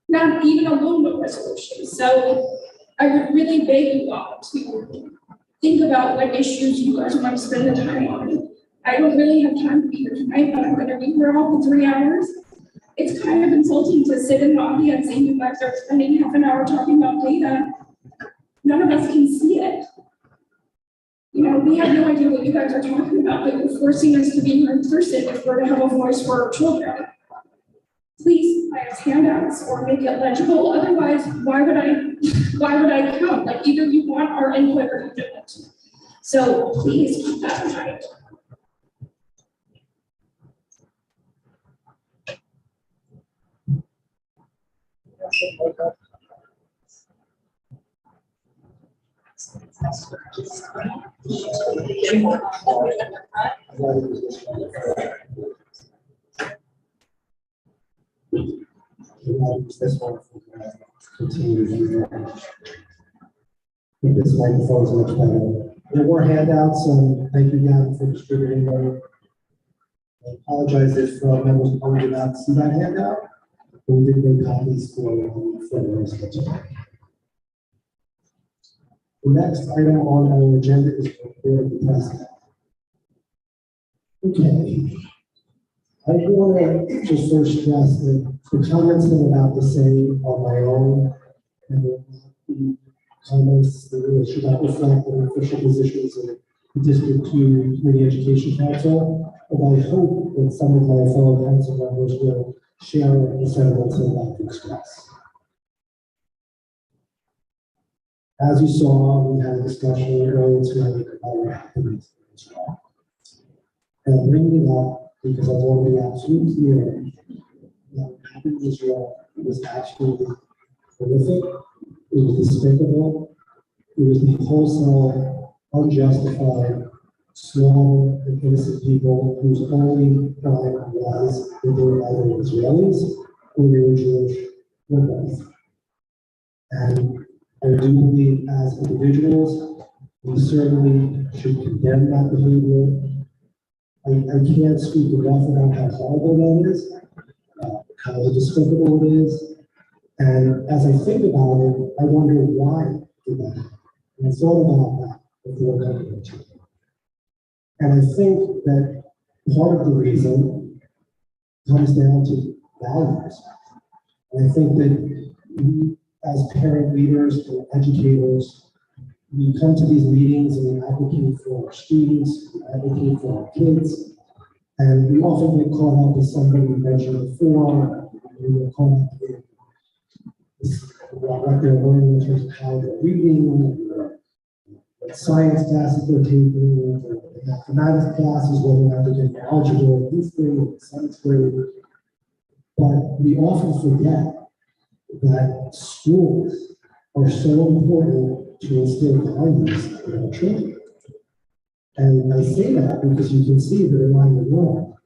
Not even a little bit resolution. So I would really beg you all to think about what issues you guys want to spend the time on. I don't really have time to be here tonight, but I'm going to be here all for 3 hours. It's kind of insulting to sit in the audience and you guys are spending half an hour talking about data. None of us can see it. You know, we have no idea what you guys are talking about, but you're forcing us to be here in person if we're to have a voice for our children. Please buy us handouts or make it legible. Otherwise, why would I come? Like, either you want our input or you don't. So please keep that in mind. This one continue. I think this microphone is much better. There were handouts, and thank you, Gavin, for distributing them. I apologize if members of the public did not see that handout. We did make copies for the rest of the time. The next item on our agenda is the report of the president. Okay. I want to just first stress that the comments I'm about to say are my own, and will not be comments that should not reflect the official positions of the District 2 Community Education Council but I hope that some of my fellow council members will share the sentiments I'd like to express. As you saw, we had a discussion earlier tonight about what happened in Israel. And I'm bringing it up because I want to be absolutely clear that what happened in Israel was actually horrific, it was despicable, it was the wholesale, unjustified slaughter of innocent people whose only crime was that they were either Israelis or they were Jewish or both. And I do believe as individuals, we certainly should condemn that behavior. I can't speak enough about how horrible that is, how despicable it is. And as I think about it, I wonder why did that happen. And I thought about that before coming to it. And I think that part of the reason comes down to values. And I think that we, as parent leaders and educators, we come to these meetings and we advocate for our students, we advocate for our kids, and we often get caught up with something we mentioned before. We get caught up in what they're learning in terms of how they're reading, what science classes they're taking, or mathematics classes, whether or not they're getting algebra, history, or science grade. But we often forget that schools are so important to instill values in our children. And I say that because you can see that around the world,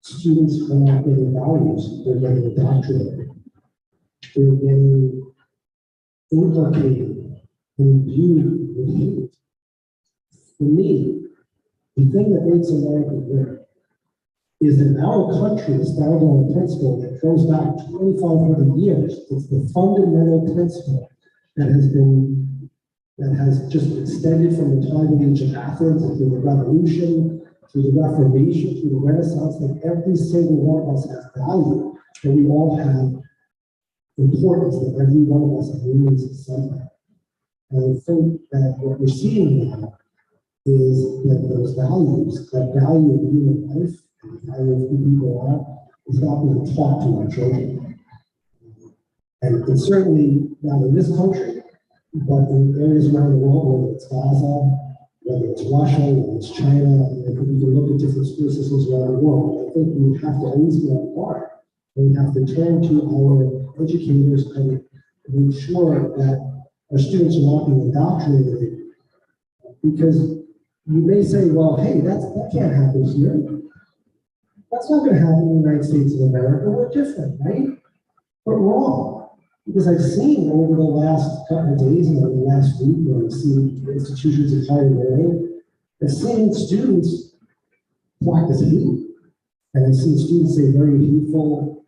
students are not getting values, they're getting indoctrinated. They're getting inculcated and imbued with hate. For me, the thing that makes America great is that our country is founded on a principle that goes back 2,500 years. It's the fundamental principle that has just extended from the time of ancient Athens through the Revolution, through the Reformation, through the Renaissance, that every single one of us has value, and we all have importance, that every one of us means something. And I think that what we're seeing now is that those values, that value of human life, and the value of who people are, is not being taught to our children. And it's certainly not in this country, but in areas around the world, whether it's Gaza, whether it's Russia, whether it's China, and we can look at different school systems around the world. I think we have to always be on guard, and we have to turn to our educators and make sure that our students are not being indoctrinated. Because you may say, well, hey, that can't happen here. That's not going to happen in the United States of America. We're different, right? But wrong. Because I've seen over the last couple of days and over the last week, where I've seen institutions of higher learning, I've seen students practice hate. And I've seen students say very hateful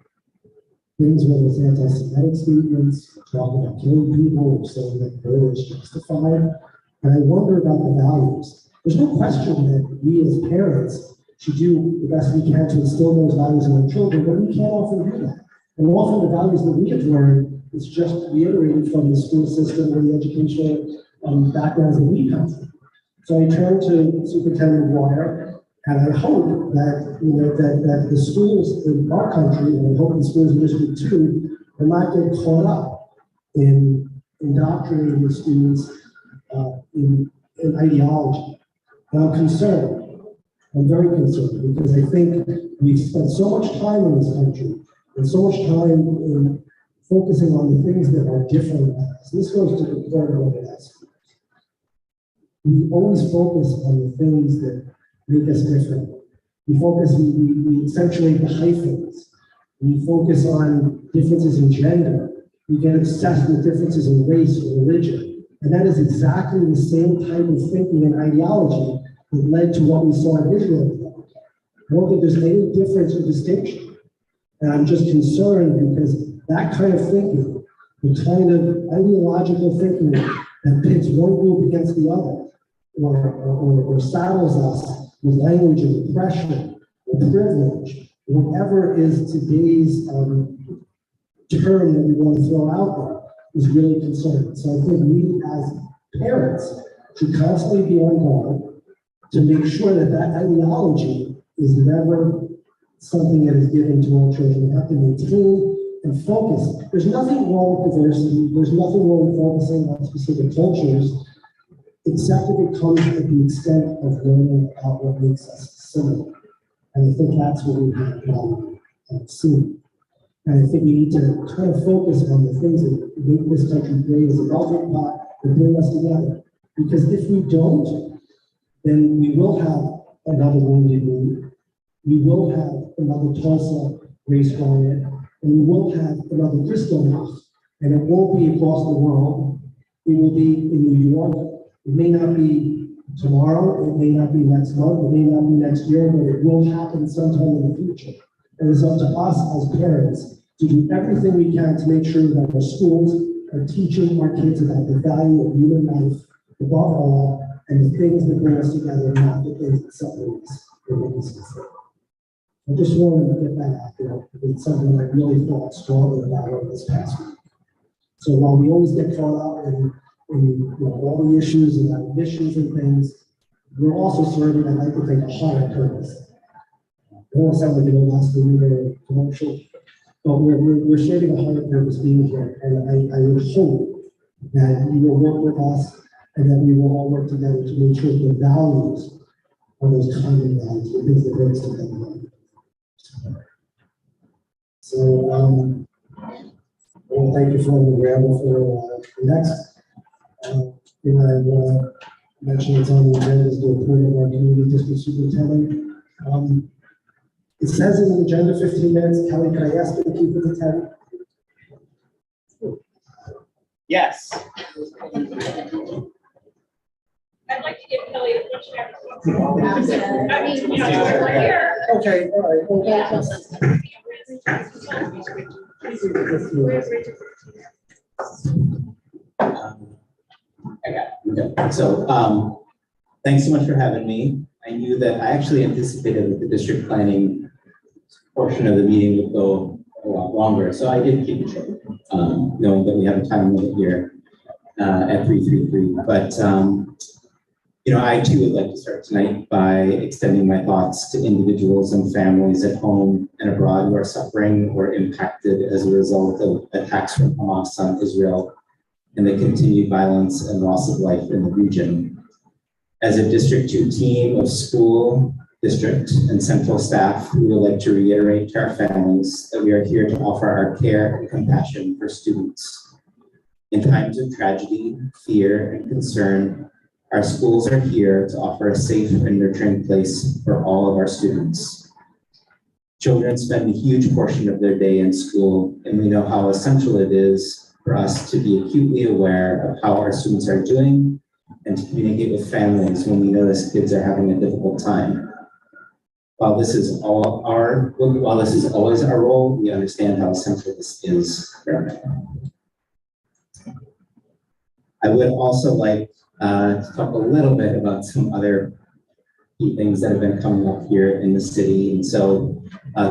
things, whether it's anti-Semitic statements, talking about killing people, or saying that murder is justified. And I wonder about the values. There's no question that we as parents should do the best we can to instill those values in our children, but we can't often do that. And often the values that we have learned is just reiterated from the school system or the educational backgrounds that we come from. So I turn to Superintendent Dwyer, and I hope that that the schools in our country, and I hope the schools in District 2, will not get caught up in indoctrinating students in ideology. And I'm concerned. I'm very concerned because I think we've spent so much time in this country and so much time in focusing on the things that are different about us. This goes to the point of what I asked. We always focus on the things that make us different. We accentuate the hyphens. We focus on differences in gender. We get obsessed with differences in race or religion. And that is exactly the same type of thinking and ideology that led to what we saw in Israel. I don't think there's any difference or distinction. And I'm just concerned because that kind of thinking, the kind of ideological thinking that pits one group against the other, or saddles us with language of oppression or privilege, whatever is today's term that we want to throw out there, is really concerning. So I think we as parents should constantly be on guard to make sure that that ideology is never something that is given to all children. We have to maintain and focus. There's nothing wrong with diversity. There's nothing wrong with focusing on specific cultures, except if it comes at the extent of learning about what makes us similar. And I think that's what we have seen. And I think we need to kind of focus on the things that make this country great as a melting pot that bring us together. Because if we don't, then we will have another Wounded Knee, we will have another Tulsa race riot, and we will have another Bristol House. And it won't be across the world. It will be in New York. It may not be tomorrow, it may not be next month, it may not be next year, but it will happen sometime in the future. And it's up to us as parents to do everything we can to make sure that our schools are teaching our kids about the value of human life above all, and the things that bring us together, not the things that separate us or make us different. I just wanted to get that out there, because it's something I really thought strongly about over this past week. So while we always get caught up in all the issues and our missions and things, we're also serving, I'd like to think, a higher purpose. I don't want to sound like an old hospital commercial, but we're serving a higher purpose being here, and I would hope that you will work with us and that we will all work together to make sure the values are those common values, the things that bring us together. So, well, thank you for the ramble for the next. Thing I mentioned it's on the agenda is the appointment of our community district superintendent. It says in the agenda 15 minutes. Kelly, can I ask you to keep it to 10? Yes. I'd like to give Kelly a push back. Okay, all right. Okay. So, thanks so much for having me. I knew that I actually anticipated that the district planning portion of the meeting would go a lot longer, so I did keep it short, knowing that we have a time limit here at 3:33. But you know, I too would like to start tonight by extending my thoughts to individuals and families at home and abroad who are suffering or impacted as a result of attacks from Hamas on Israel and the continued violence and loss of life in the region. As a District 2 team of school, district, and central staff, we would like to reiterate to our families that we are here to offer our care and compassion for students. In times of tragedy, fear, and concern, our schools are here to offer a safe and nurturing place for all of our students. Children spend a huge portion of their day in school, and we know how essential it is for us to be acutely aware of how our students are doing and to communicate with families when we notice kids are having a difficult time. While this is always our role, we understand how essential this is for everyone. I would also like to talk a little bit about some other key things that have been coming up here in the city. And so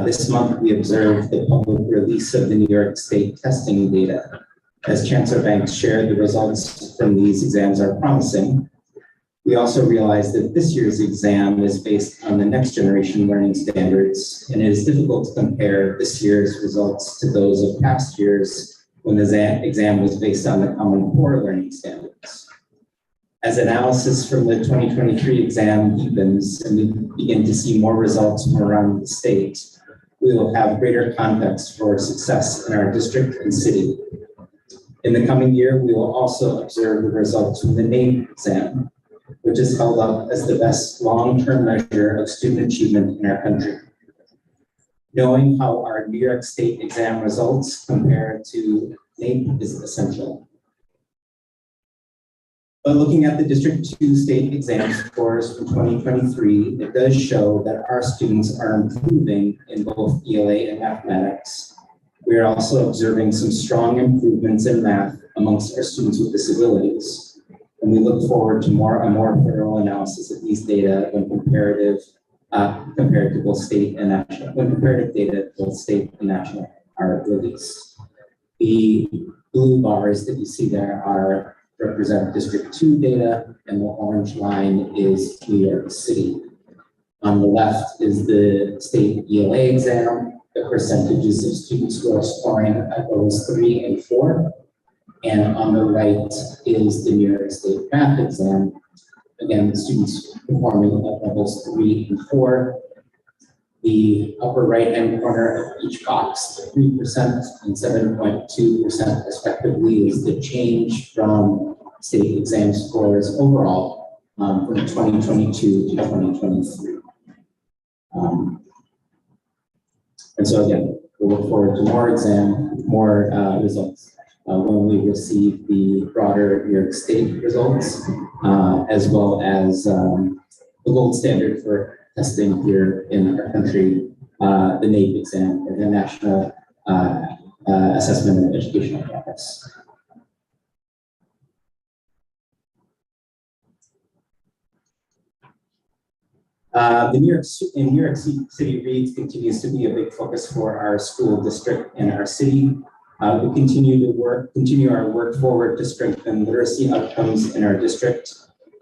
this month we observed the public release of the New York State testing data. As Chancellor Banks shared, the results from these exams are promising. We also realized that this year's exam is based on the next generation learning standards, and it is difficult to compare this year's results to those of past years when the exam was based on the Common Core learning standards. As analysis from the 2023 exam deepens and we begin to see more results from around the state, we will have greater context for success in our district and city. In the coming year, we will also observe the results from the NAEP exam, which is held up as the best long-term measure of student achievement in our country. Knowing how our New York State exam results compare to NAEP is essential. But looking at the District 2 state exam scores from 2023, it does show that our students are improving in both ELA and mathematics. We are also observing some strong improvements in math amongst our students with disabilities. And we look forward to a more thorough analysis of these data when compared to both state and national, when comparative data, both state and national, are released. The blue bars that you see there represent District 2 data, and the orange line is New York City. On the left is the state ELA exam, the percentages of students who are scoring at levels 3 and 4. And on the right is the New York State math exam. Again, the students performing at levels 3 and 4. The upper right-hand corner of each box, 3% and 7.2% respectively, is the change from state exam scores overall from 2022 to 2023. And so again, we'll look forward to more results when we receive the broader New York State results, as well as the gold standard for testing here in our country, the NAEP exam, or the National Assessment of Educational Progress. The New York City Reads continues to be a big focus for our school district and our city. We continue our work forward to strengthen literacy outcomes in our district.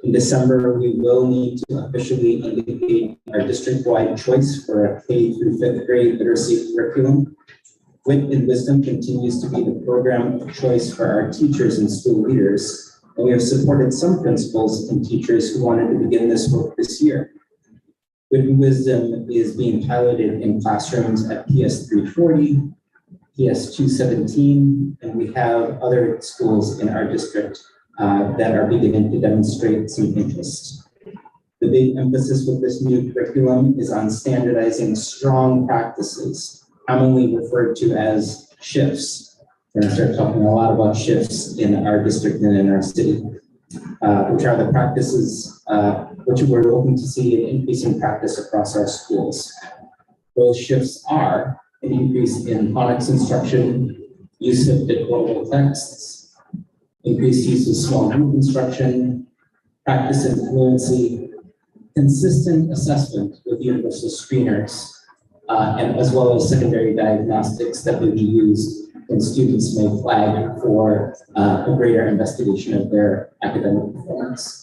In December, we will need to officially indicate our district-wide choice for a K through 5th grade literacy curriculum. Wit and Wisdom continues to be the program of choice for our teachers and school leaders, and we have supported some principals and teachers who wanted to begin this work this year. Wit and Wisdom is being piloted in classrooms at PS 340, PS 217, and we have other schools in our district that are beginning to demonstrate some interest. The big emphasis with this new curriculum is on standardizing strong practices, commonly referred to as shifts. We're going to start talking a lot about shifts in our district and in our city, which are the practices which we're looking to see an increase in practice across our schools. Those shifts are an increase in phonics instruction, use of decodable texts, increased use of small group instruction, practice in fluency, consistent assessment with universal screeners, and as well as secondary diagnostics that will be used when students may flag for a greater investigation of their academic performance,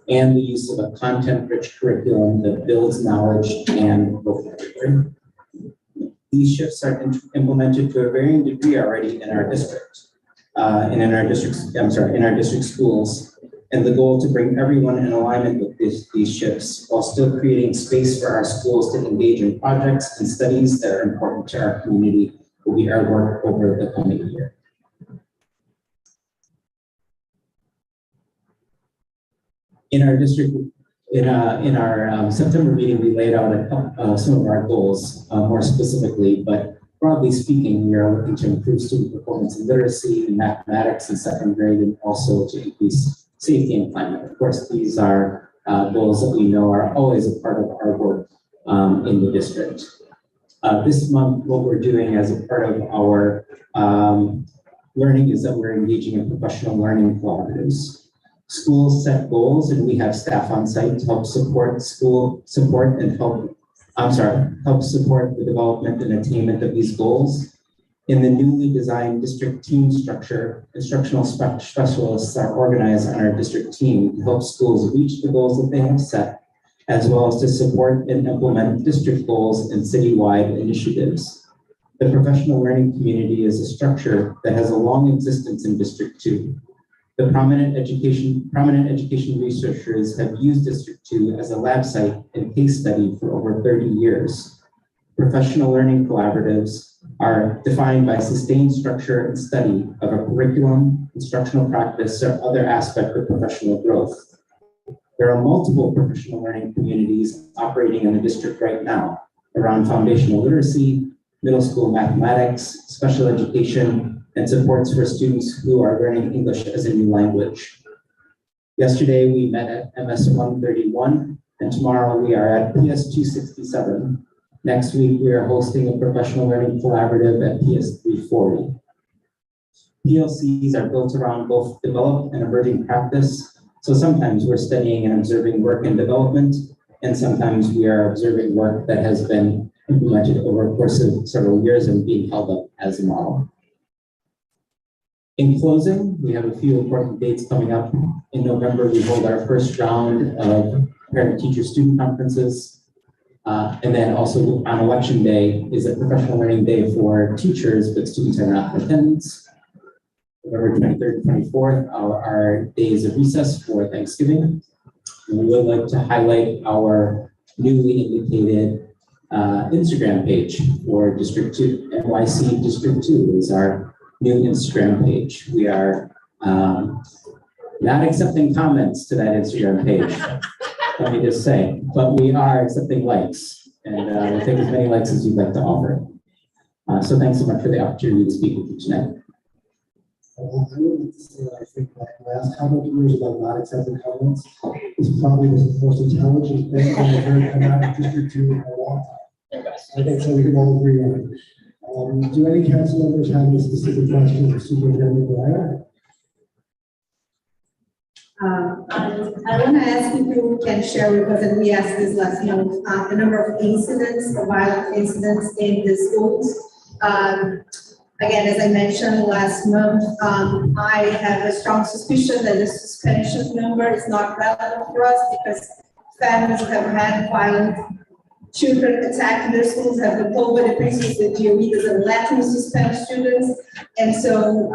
and the use of a content-rich curriculum that builds knowledge and vocabulary. These shifts are implemented to a varying degree already in our district, and in our district schools, and the goal to bring everyone in alignment with these shifts while still creating space for our schools to engage in projects and studies that are important to our community will be our work over the coming year. In our district, in our September meeting, we laid out some of our goals more specifically, but broadly speaking, we are looking to improve student performance in literacy, in mathematics in second grade, and also to increase safety and climate. Of course, these are goals that we know are always a part of our work in the district. This month, what we're doing as a part of our learning is that we're engaging in professional learning collaboratives. Schools set goals, and we have staff on site to help support help support the development and attainment of these goals. In the newly designed district team structure, instructional specialists are organized on our district team to help schools reach the goals that they have set, as well as to support and implement district goals and citywide initiatives. The professional learning community is a structure that has a long existence in District 2. The prominent education researchers have used District 2 as a lab site and case study for over 30 years. Professional learning collaboratives are defined by sustained structure and study of a curriculum, instructional practice, or other aspect of professional growth. There are multiple professional learning communities operating in the district right now around foundational literacy, middle school mathematics, special education, and supports for students who are learning English as a new language. Yesterday, we met at MS 131, and tomorrow we are at PS 267. Next week, we are hosting a professional learning collaborative at PS 340. PLCs are built around both developed and emerging practice. So sometimes we're studying and observing work in development, and sometimes we are observing work that has been implemented over a course of several years and being held up as a model. In closing, we have a few important dates coming up. In November, we hold our first round of parent-teacher-student conferences. And then also on election day is a professional learning day for teachers, but students are not in attendance. November 23rd, 24th are days of recess for Thanksgiving. And we would like to highlight our newly indicated Instagram page for District 2. NYC District 2 is our new Instagram page. We are not accepting comments to that Instagram page, let me just say, but we are accepting likes, and we'll take as many likes as you'd like to offer. So thanks so much for the opportunity to speak with you tonight. I would like to say that I think that last comment years about not accepting comments is probably the most intelligent thing I've heard come out of District 2 in a long time. I think so we can all agree on it. Do any council members have any specific questions for Superintendent Breyer? I want to ask if you can share with us, and we asked this last month, the number of incidents, of violent incidents in the schools. Again, as I mentioned last month, I have a strong suspicion that the suspension number is not relevant for us because families have had violent children attacked in their schools, have been told by the principals that DOE doesn't let them suspend students. And so,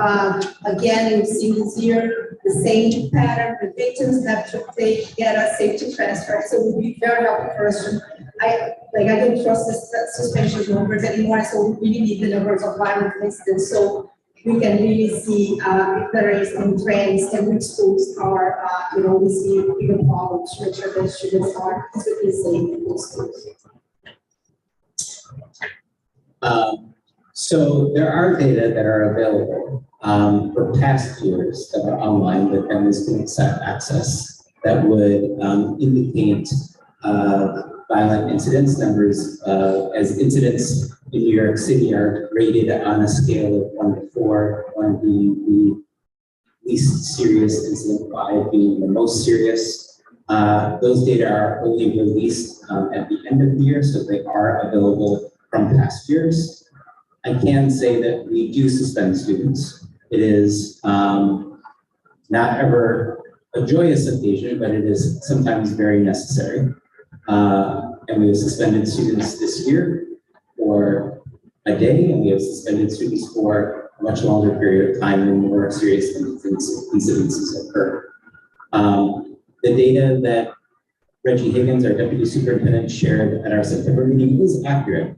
again, we've seen this year the same pattern. The victims have to get a safety transfer. So it would be very helpful for us to, I don't trust the suspension numbers anymore. So we really need the numbers of violent incidents so we can really see if there is any trends and which schools are, we see bigger problems, which are the students are physically safe in those schools. So there are data that are available for past years that are online that families can access that would indicate violent incidents numbers as incidents in New York City are rated on a scale of 1 to 4, 1 being the least serious incident, 5 being the most serious. Those data are only released at the end of the year, so they are available from past years. I can say that we do suspend students. It is not ever a joyous occasion, but it is sometimes very necessary. And we have suspended students this year for a day, and we have suspended students for a much longer period of time when more serious incidences occur. The data that Reggie Higgins, our deputy superintendent, shared at our September meeting is accurate.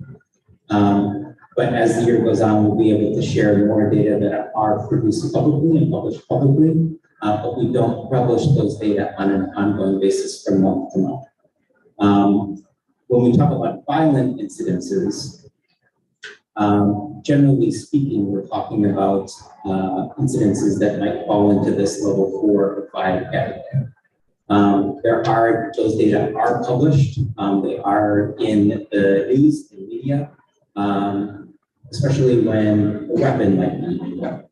But as the year goes on, we'll be able to share more data that are produced publicly and published publicly, but we don't publish those data on an ongoing basis from month to month. When we talk about violent incidences, generally speaking, we're talking about incidences that might fall into this level 4 or 5 category. Those data are published. They are in the news and media, especially when a weapon might be involved.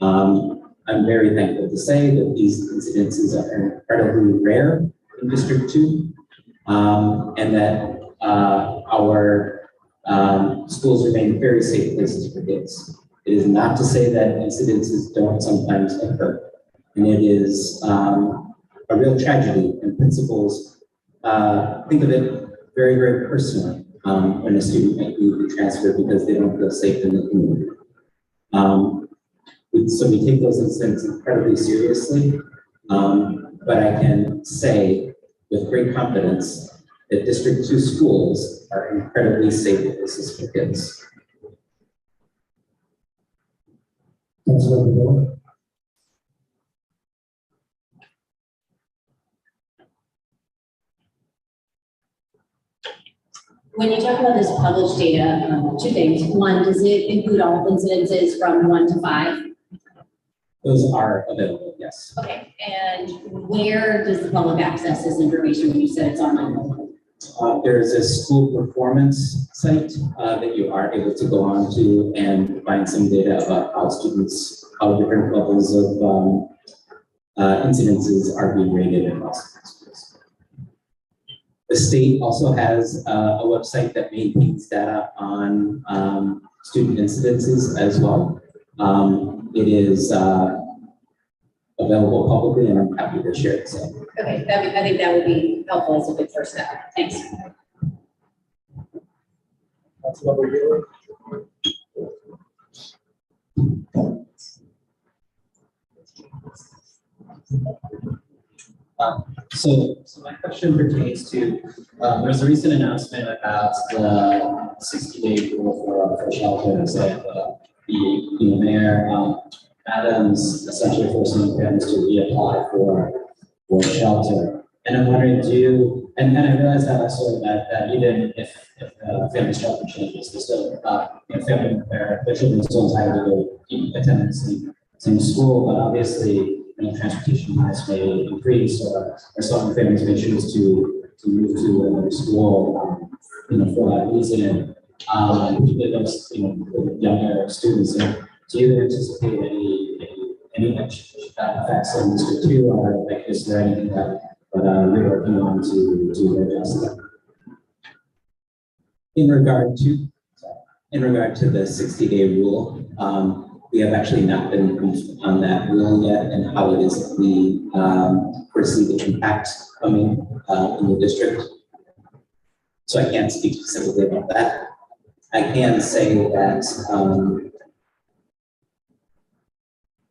I'm very thankful to say that these incidences are incredibly rare in District 2, and that our schools remain very safe places for kids. It is not to say that incidences don't sometimes occur, and it is a real tragedy, and principals think of it very, very personally when a student might be transferred because they don't feel safe in the community. So we take those incidents incredibly seriously, but I can say with great confidence that District 2 schools are incredibly safe places for kids. When you talk about this published data, two things. One, does it include all incidences from 1 to 5? Those are available, yes. Okay, and where does the public access this information when you said it's online? There's a school performance site that you are able to go on to and find some data about how students, how different levels of incidences are being rated across schools. The state also has a website that maintains data on student incidences as well. It is available publicly, and I'm happy to share it. So. Okay, I think that would be helpful as a good first step. Thanks. Councilmember Healy? So my question pertains to, there was a recent announcement about the 60-day rule for shelters and the mayor, Adams essentially forcing parents to reapply for shelter. And I'm wondering, and I realize that also that even if family shelter changes, there's still, family member, the children are still entitled to go attend the same school, but obviously, transportation miles may increase, or some families may choose to move to another school, for that reason. Particularly those, younger students. And do you anticipate any effects on District 2, or like, is there anything that you're working on to address that? In regard to the 60-day rule, we have actually not been briefed on that rule yet and how it is that we foresee the impact coming in the district. So I can't speak specifically about that. I can say that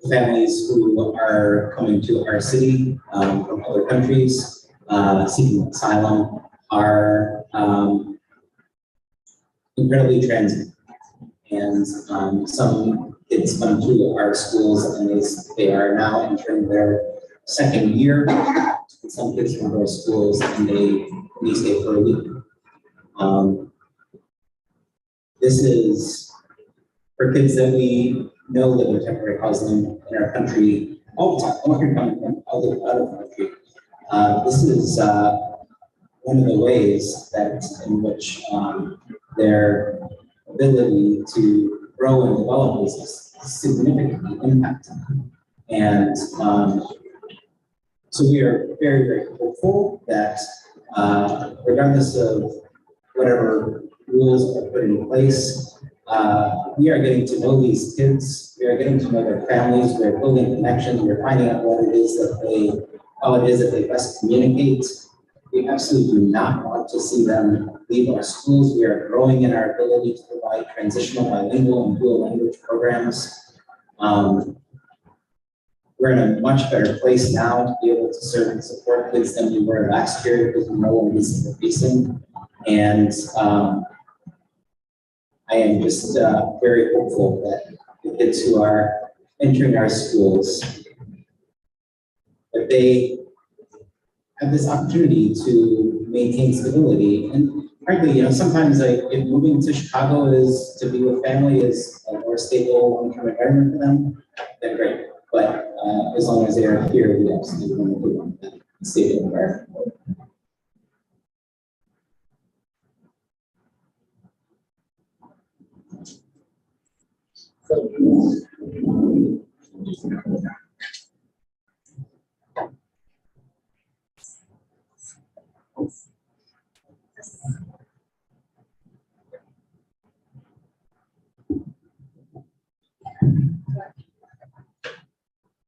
families who are coming to our city from other countries seeking asylum are incredibly transient. And some kids come to our schools and they are now entering their second year. And some kids come to our schools and they stay for a week. This is for kids that we know live in temporary housing in our country all the time. I want to come from out of the country. This is one of the ways that in which their ability to grow and develop is significantly impacted. And so we are very, very hopeful that regardless of whatever rules are put in place, we are getting to know these kids, we are getting to know their families, we're building connections, we're finding out how it is that they best communicate. We absolutely do not want to see them leave our schools. We are growing in our ability to provide transitional, bilingual, and dual language programs. We're in a much better place now to be able to serve and support kids than we were last year because we know what it is that they're facing. And I am just very hopeful that the kids who are entering our schools, that they have this opportunity to maintain stability. And frankly, sometimes if moving to Chicago is to be with family is a more stable long-term environment for them, then great. But as long as they are here, we absolutely want to be in a stable environment.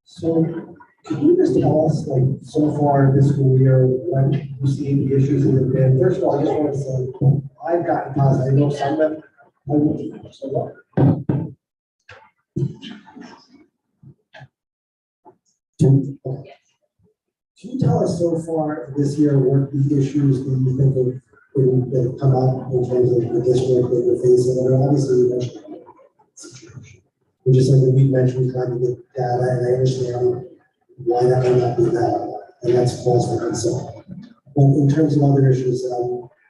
So can you just tell us, like, so far this school year, when you see the issues that have been? First of all, I just want to say, I've gotten positive. I know some of them. So what? Can you tell us so far this year what the issues that you think that come up in terms of the district that you're facing? And obviously, you mentioned situation. Just like we mentioned, trying to get data, and I understand why that may not be valid, and that's cause for concern. But in terms of other issues,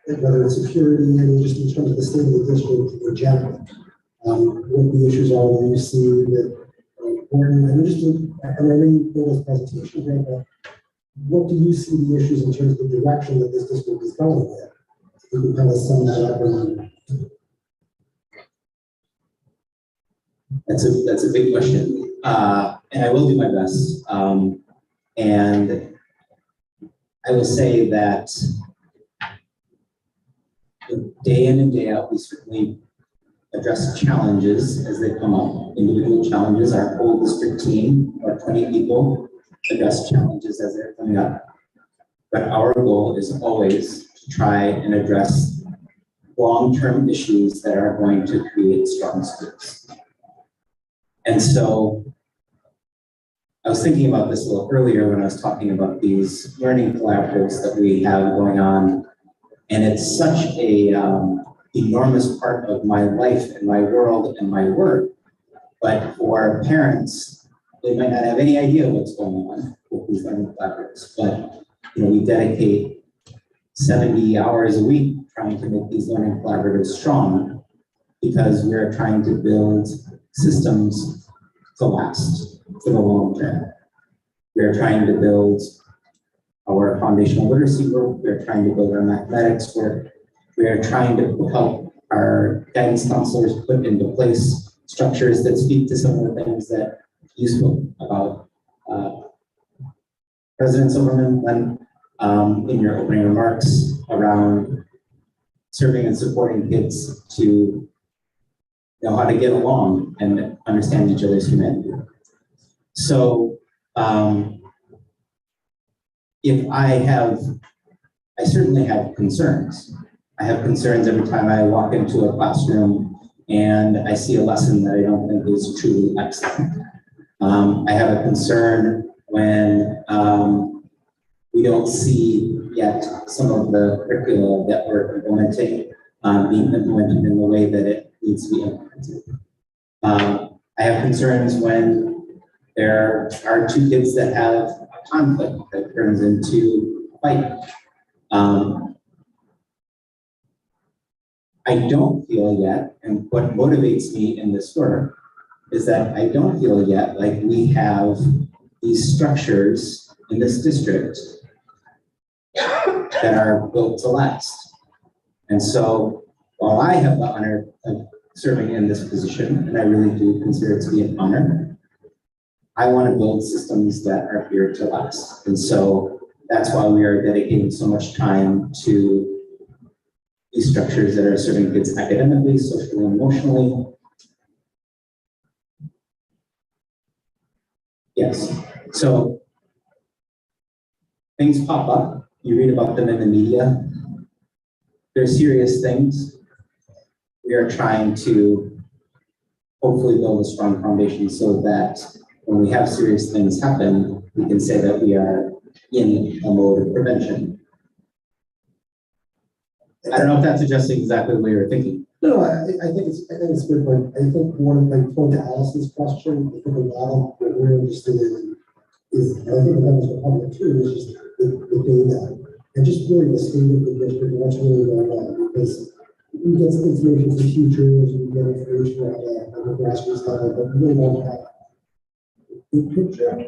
whether it's security and just in terms of the state of the district in general, what the issues are that you see that are important, and I know you gave us presentation here, but what do you see the issues in terms of the direction that this district is going in? You can kind of sum that up. That's a big question, and I will do my best. And I will say that day in and day out, we certainly address challenges as they come up. Individual challenges, our whole district team, our 20 people, address challenges as they're coming up. But our goal is always to try and address long-term issues that are going to create strong schools. And so I was thinking about this a little earlier when I was talking about these learning collaboratives that we have going on. And it's such a enormous part of my life and my world and my work. But for parents, they might not have any idea what's going on with these learning collaboratives. But we dedicate 70 hours a week trying to make these learning collaboratives strong because we're trying to build systems to last for the long term. We're trying to build our foundational literacy work. We're trying to build our mathematics work. We're trying to help our guidance counselors put into place structures that speak to some of the things that you spoke about. President Silverman, when in your opening remarks around serving and supporting kids to know how to get along and understand each other's humanity. So if I certainly have concerns. I have concerns every time I walk into a classroom and I see a lesson that I don't think is truly excellent. I have a concern when we don't see yet some of the curricula that we're implementing being implemented in the way that it needs to be implemented. I have concerns when there are two kids that have a conflict that turns into a fight. I don't feel yet, and what motivates me in this work is that I don't feel yet like we have these structures in this district that are built to last. And so while I have the honor of serving in this position, and I really do consider it to be an honor, I want to build systems that are here to last. And so that's why we are dedicating so much time to these structures that are serving kids academically, socially, and emotionally. Yes, so things pop up. You read about them in the media. They're serious things. We are trying to hopefully build a strong foundation so that when we have serious things happen, we can say that we are in a mode of prevention. I don't know if that's addressing exactly what you were thinking. No, I think it's a good point. I think one, like, point to Alice's question, I think a lot of what we're interested in is, and I think that was the public too, is just the data and just really the state of the district and what's really going on, because we get some information from teachers, we get information at the grassroots level, but we really don't have a big picture.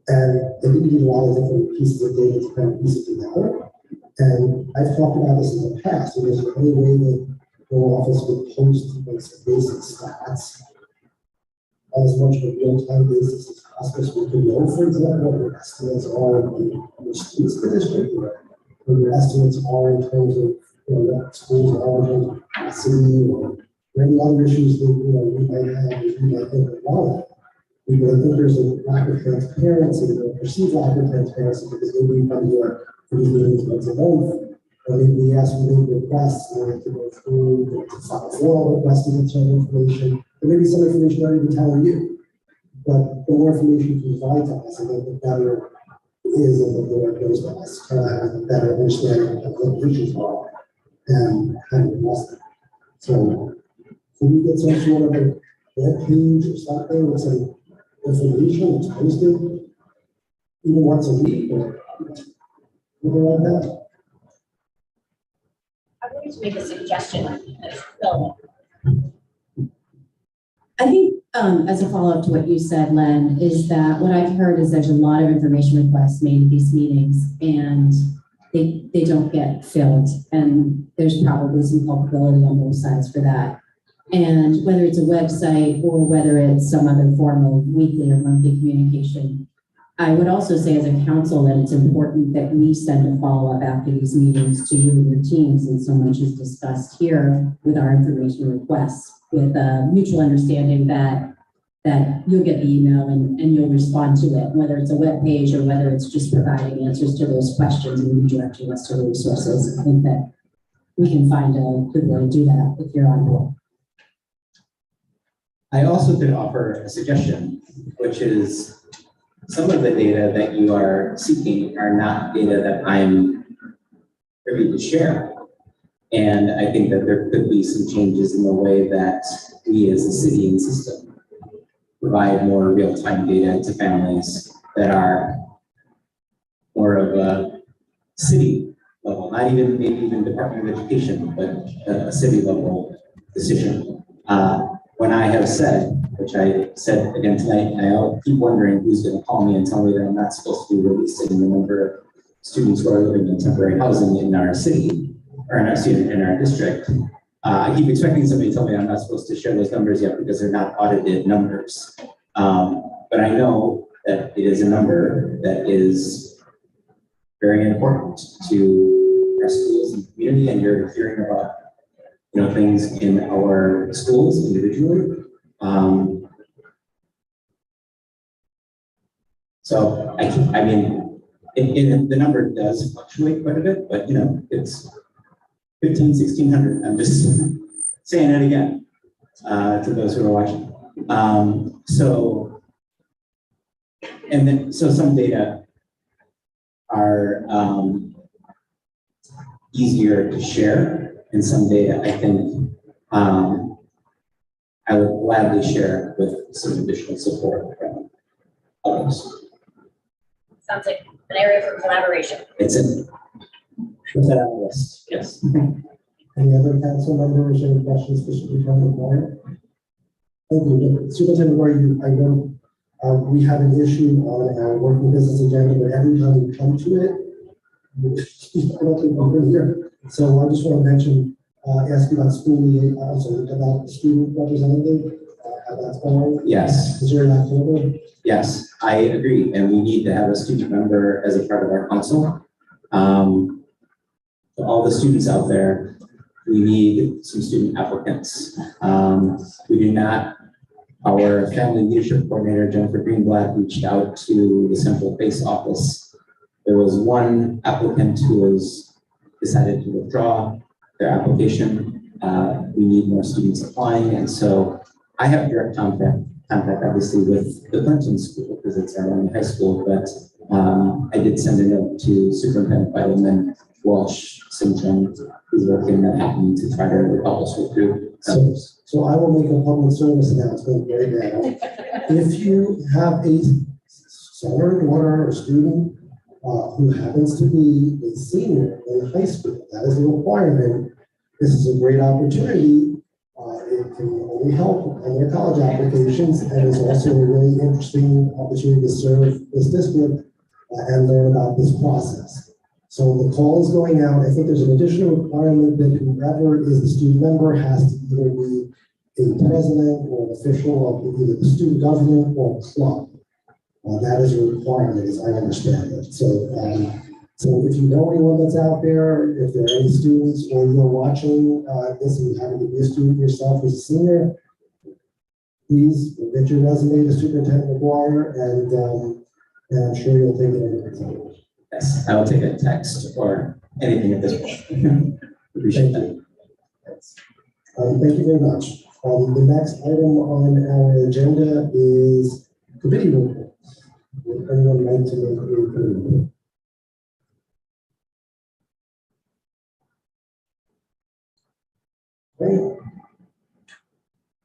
And I think we need a lot of different pieces of data to kind of piece it together. And I've talked about this in the past, and there's any way that the office would post like some basic stats on as much of a real-time basis as possible, so we can know, for example, what your estimates are on the students in the district, or what your estimates are in terms of what schools are in terms of capacity, or any other issues that we might have, we might think about. Because I think there's a lack of transparency, or perceived lack of transparency, because maybe we come here for these meetings once a month, or maybe we ask for big requests, or to go through, to file formal requests to get some information, or maybe some information not even telling you. But the more information you provide to us, I think the better it is, and the more it goes to us, to have a better understanding of what the issues are and how to address them. So, can we get some sort of a web page or something with some information that's posted even once a week or something like that? I'm going to make a suggestion. So, I think as a follow-up to what you said, Len, is that what I've heard is there's a lot of information requests made at these meetings and they don't get filled. And there's probably some culpability on both sides for that. And whether it's a website or whether it's some other form of weekly or monthly communication, I would also say as a council that it's important that we send a follow-up after these meetings to you and your teams, and so much is discussed here with our information requests, with a mutual understanding that you'll get the email and you'll respond to it, whether it's a web page or whether it's just providing answers to those questions and redirecting us to the resources. I think that we can find a good way to do that if you're on board. I also could offer a suggestion, which is some of the data that you are seeking are not data that I'm privy to share. And I think that there could be some changes in the way that we as a city and system provide more real-time data to families that are more of a city level, not even maybe even Department of Education, but a city level decision. When I have said, which I said again tonight, I'll keep wondering who's going to call me and tell me that I'm not supposed to be releasing the number of students who are living in temporary housing in our city, or in our district. I keep expecting somebody to tell me I'm not supposed to share those numbers yet because they're not audited numbers. But I know that it is a number that is very important to our schools and community, and you're hearing about things in our schools individually. So I mean, the number does fluctuate quite a bit, but it's 1,600. I'm just saying it again to those who are watching. So some data are easier to share, and some data I think I would gladly share with some additional support from others. Sounds like an area for collaboration. It's in. Put that on the list. Yes. Any other council members, any questions for Superintendent Moore? Thank you. Superintendent Moore, I know we have an issue on our working business agenda, but every time we come to it, I don't think we're here. So I just want to mention, ask you about about the student representative, how that's going. Yes. Is there an October? Yes, I agree, and we need to have a student member as a part of our council. For all the students out there, we need some student applicants. We do not. Our family leadership coordinator, Jennifer Greenblatt, reached out to the Central Base office. There was one applicant who was decided to withdraw their application. We need more students applying, and so I have direct contact obviously with the Clinton School because it's our only high school, but I did send a note to Superintendent Bidelman Walsh Simpson, who's working in Manhattan to try to help us recruit. So I will make a public service announcement right now. If you have a son or daughter or student who happens to be a senior in high school, that is a requirement. This is a great opportunity. It can only help on their college applications, and is also a really interesting opportunity to serve this district and learn about this process. So the call is going out. I think there's an additional requirement that whoever is the student member has to either be a president or an official of either the student government or club. That is a requirement, as I understand it. So if you know anyone that's out there, if there are any students or you're watching this and you happen to be a student yourself as a senior, please get your resume to Superintendent McGuire, and I'm sure you'll take it into consideration. Yes, I will take a text or anything at this point. Appreciate that. Thank you very much. The next item on our agenda is committee reports. Would anyone like to make a committee report? Okay.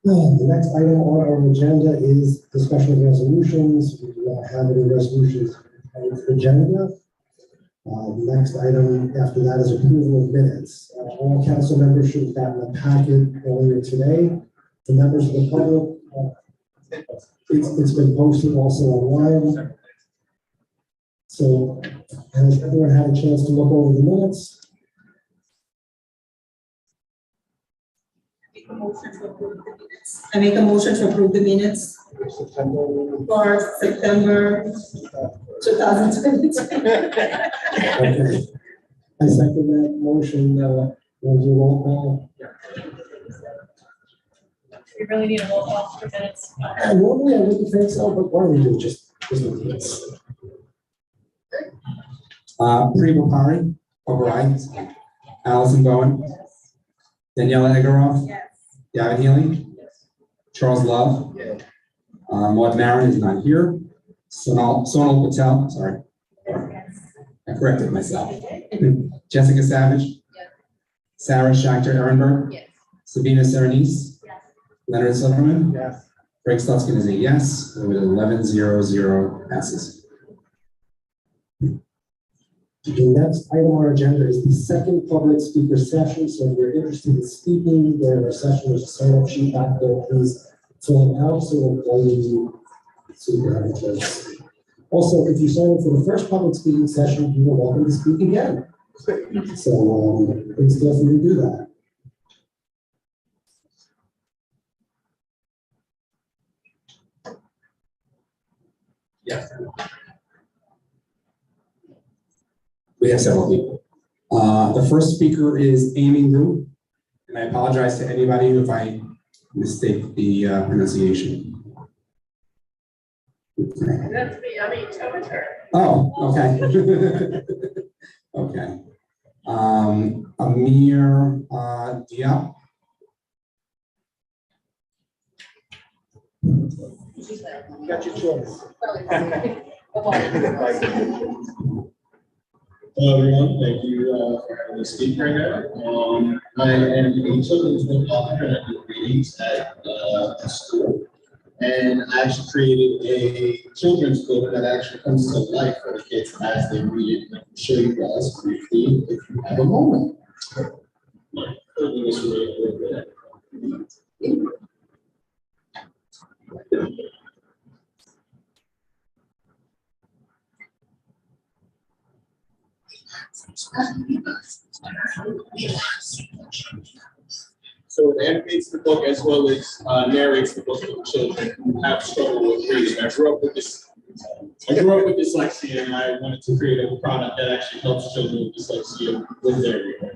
The next item on our agenda is discussion of resolutions. We do not have any resolutions on the agenda. The next item after that is approval of minutes. All council members should have gotten a packet earlier today. The members of the public, it's been posted also online. So has everyone had a chance to look over the minutes? I make a motion to approve the minutes for September 2020. Okay. I second that motion. We'll do roll call. We really need a roll call for minutes. Normally I wouldn't think so, but why don't we do just the minutes? Prima Pari, override. Allison Bowen. Daniela Egoroff. Gavin Healy. Charles Love. Maud Marin is not here. Sonal Patel, sorry. I corrected myself. Jessica Savage. Sarah Schechter Ehrenberg. Sabina Serenise. Leonard Silverman. Craig Slutskin is a yes. It was 11-0-0 passes. The next item on our agenda is the second public speaker session. So if you're interested in speaking during our session, there's a sign-up sheet back there. Please fill it out so we'll call you so you can have a chance. Also, if you sign up for the first public speaking session, you are welcome to speak again. So please feel free to do that. We have several people. The first speaker is Amy Liu, and I apologize to anybody if I mistake the pronunciation. That's me, I mean, Tomater. Oh, okay. Okay. Amir Diop. Got your choice. Hello, everyone. Thank you for having me speak right now. I am a children's book author and I do readings at a school. And I actually created a children's book that actually comes to life for the kids as they read it. And I can show you guys briefly if you have a moment. So it animates the book as well as narrates the book for children who have struggled with reading. I grew up with dyslexia, and I wanted to create a product that actually helps children with dyslexia with their reading.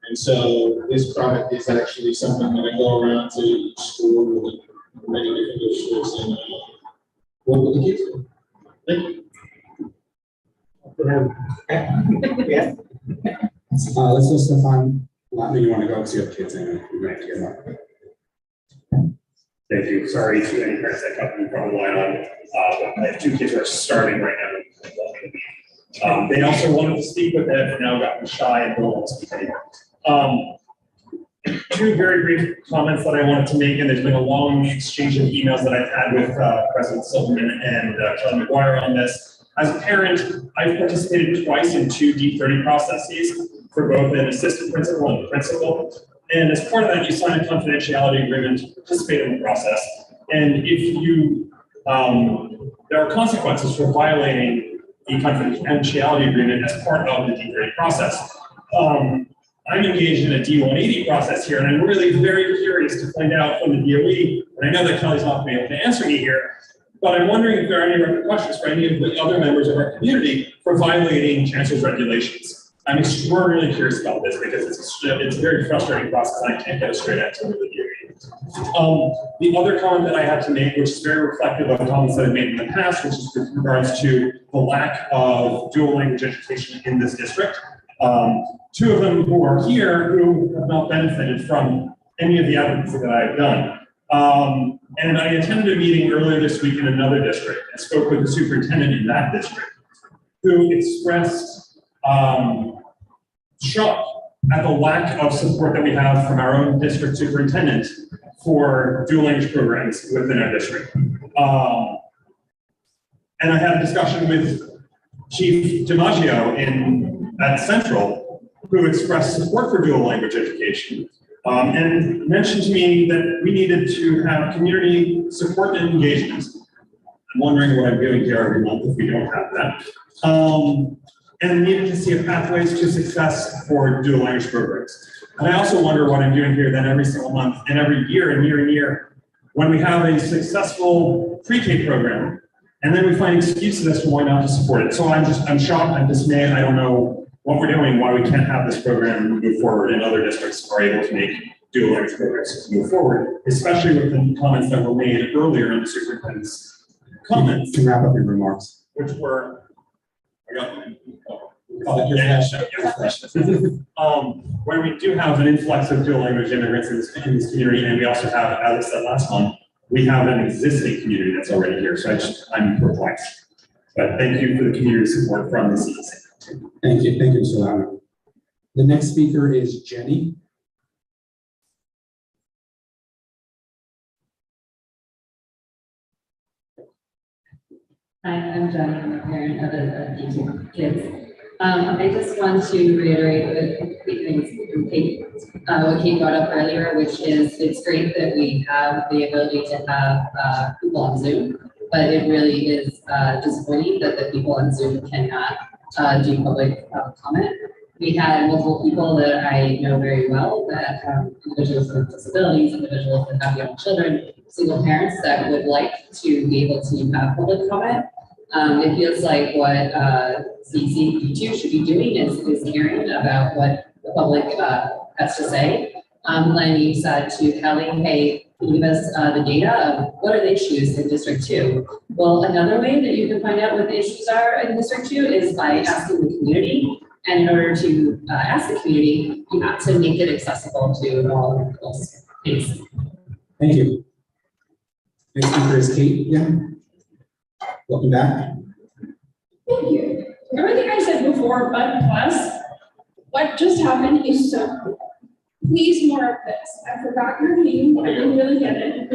And so this product is actually something that I go around to each school with many different districts and work with the kids. Thank you. Yeah. Let's go, Stefan. Latin, you want to go because you have kids in it. You're going to get up. Thank you. Sorry to any parents that got me from the line on. But I have two kids who are starting right now. They also wanted to speak, but they have now gotten shy and don't want to speak anymore. Two very brief comments that I wanted to make, and there's been a long exchange of emails that I've had with President Silverman and Kelly McGuire on this. As a parent, I've participated twice in 2 D30 processes for both an assistant principal and principal. And as part of that, you sign a confidentiality agreement to participate in the process. And if you, there are consequences for violating the confidentiality agreement as part of the D30 process. I'm engaged in a D180 process here, and I'm really very curious to find out from the DOE, and I know that Kelly's not going to be able to answer me here, but I'm wondering if there are any repercussions for any of the other members of our community for violating chancellor's regulations. I'm extraordinarily curious about this because it's a very frustrating process and I can't get a straight answer with the DOE. The other comment that I have to make, which is very reflective of comments that I've made in the past, which is with regards to the lack of dual language education in this district. 2 of them who are here who have not benefited from any of the advocacy that I've done. And I attended a meeting earlier this week in another district and spoke with the superintendent in that district who expressed shock at the lack of support that we have from our own district superintendent for dual language programs within our district. And I had a discussion with Chief DiMaggio at Central, who expressed support for dual language education. And mentioned to me that we needed to have community support and engagement. I'm wondering what I'm doing here every month if we don't have that. And needed to see a pathways to success for dual language programs. And I also wonder what I'm doing here then every single month and every year and year and year when we have a successful pre-K program and then we find excuses as to why not to support it. So I'm shocked, I'm dismayed, I don't know what we're doing, why we can't have this program move forward and other districts are able to make dual language programs move forward, especially with the comments that were made earlier in the superintendent's comments. You can wrap up your remarks. Which were, Where we do have an influx of dual language immigrants in this community, and we also have, as I said last month, we have an existing community that's already here, so I'm perplexed. But thank you for the community support from the CEC. Thank you, Mr. Louder. The next speaker is Jenny. Hi, I'm Jenny, I'm a parent of the two kids. I just want to reiterate what Kate brought up earlier, which is it's great that we have the ability to have people on Zoom, but it really is disappointing that the people on Zoom cannot do public comment. We had multiple people that I know very well, that individuals with disabilities, individuals that have young children, single parents that would like to be able to have public comment. It feels like what CECD2 should be doing is hearing about what the public has to say. When you said to Kelly, hey, can you give us the data of what are the issues in District 2? Well, another way that you can find out what the issues are in District 2 is by asking the community. And in order to ask the community, you have to make it accessible to all individuals. Thanks. Thank you. Next speaker is Kate again. Welcome back. Thank you. Everything I said before, but plus, what just happened is so cool. Please more of this. I forgot your name, I didn't really get it.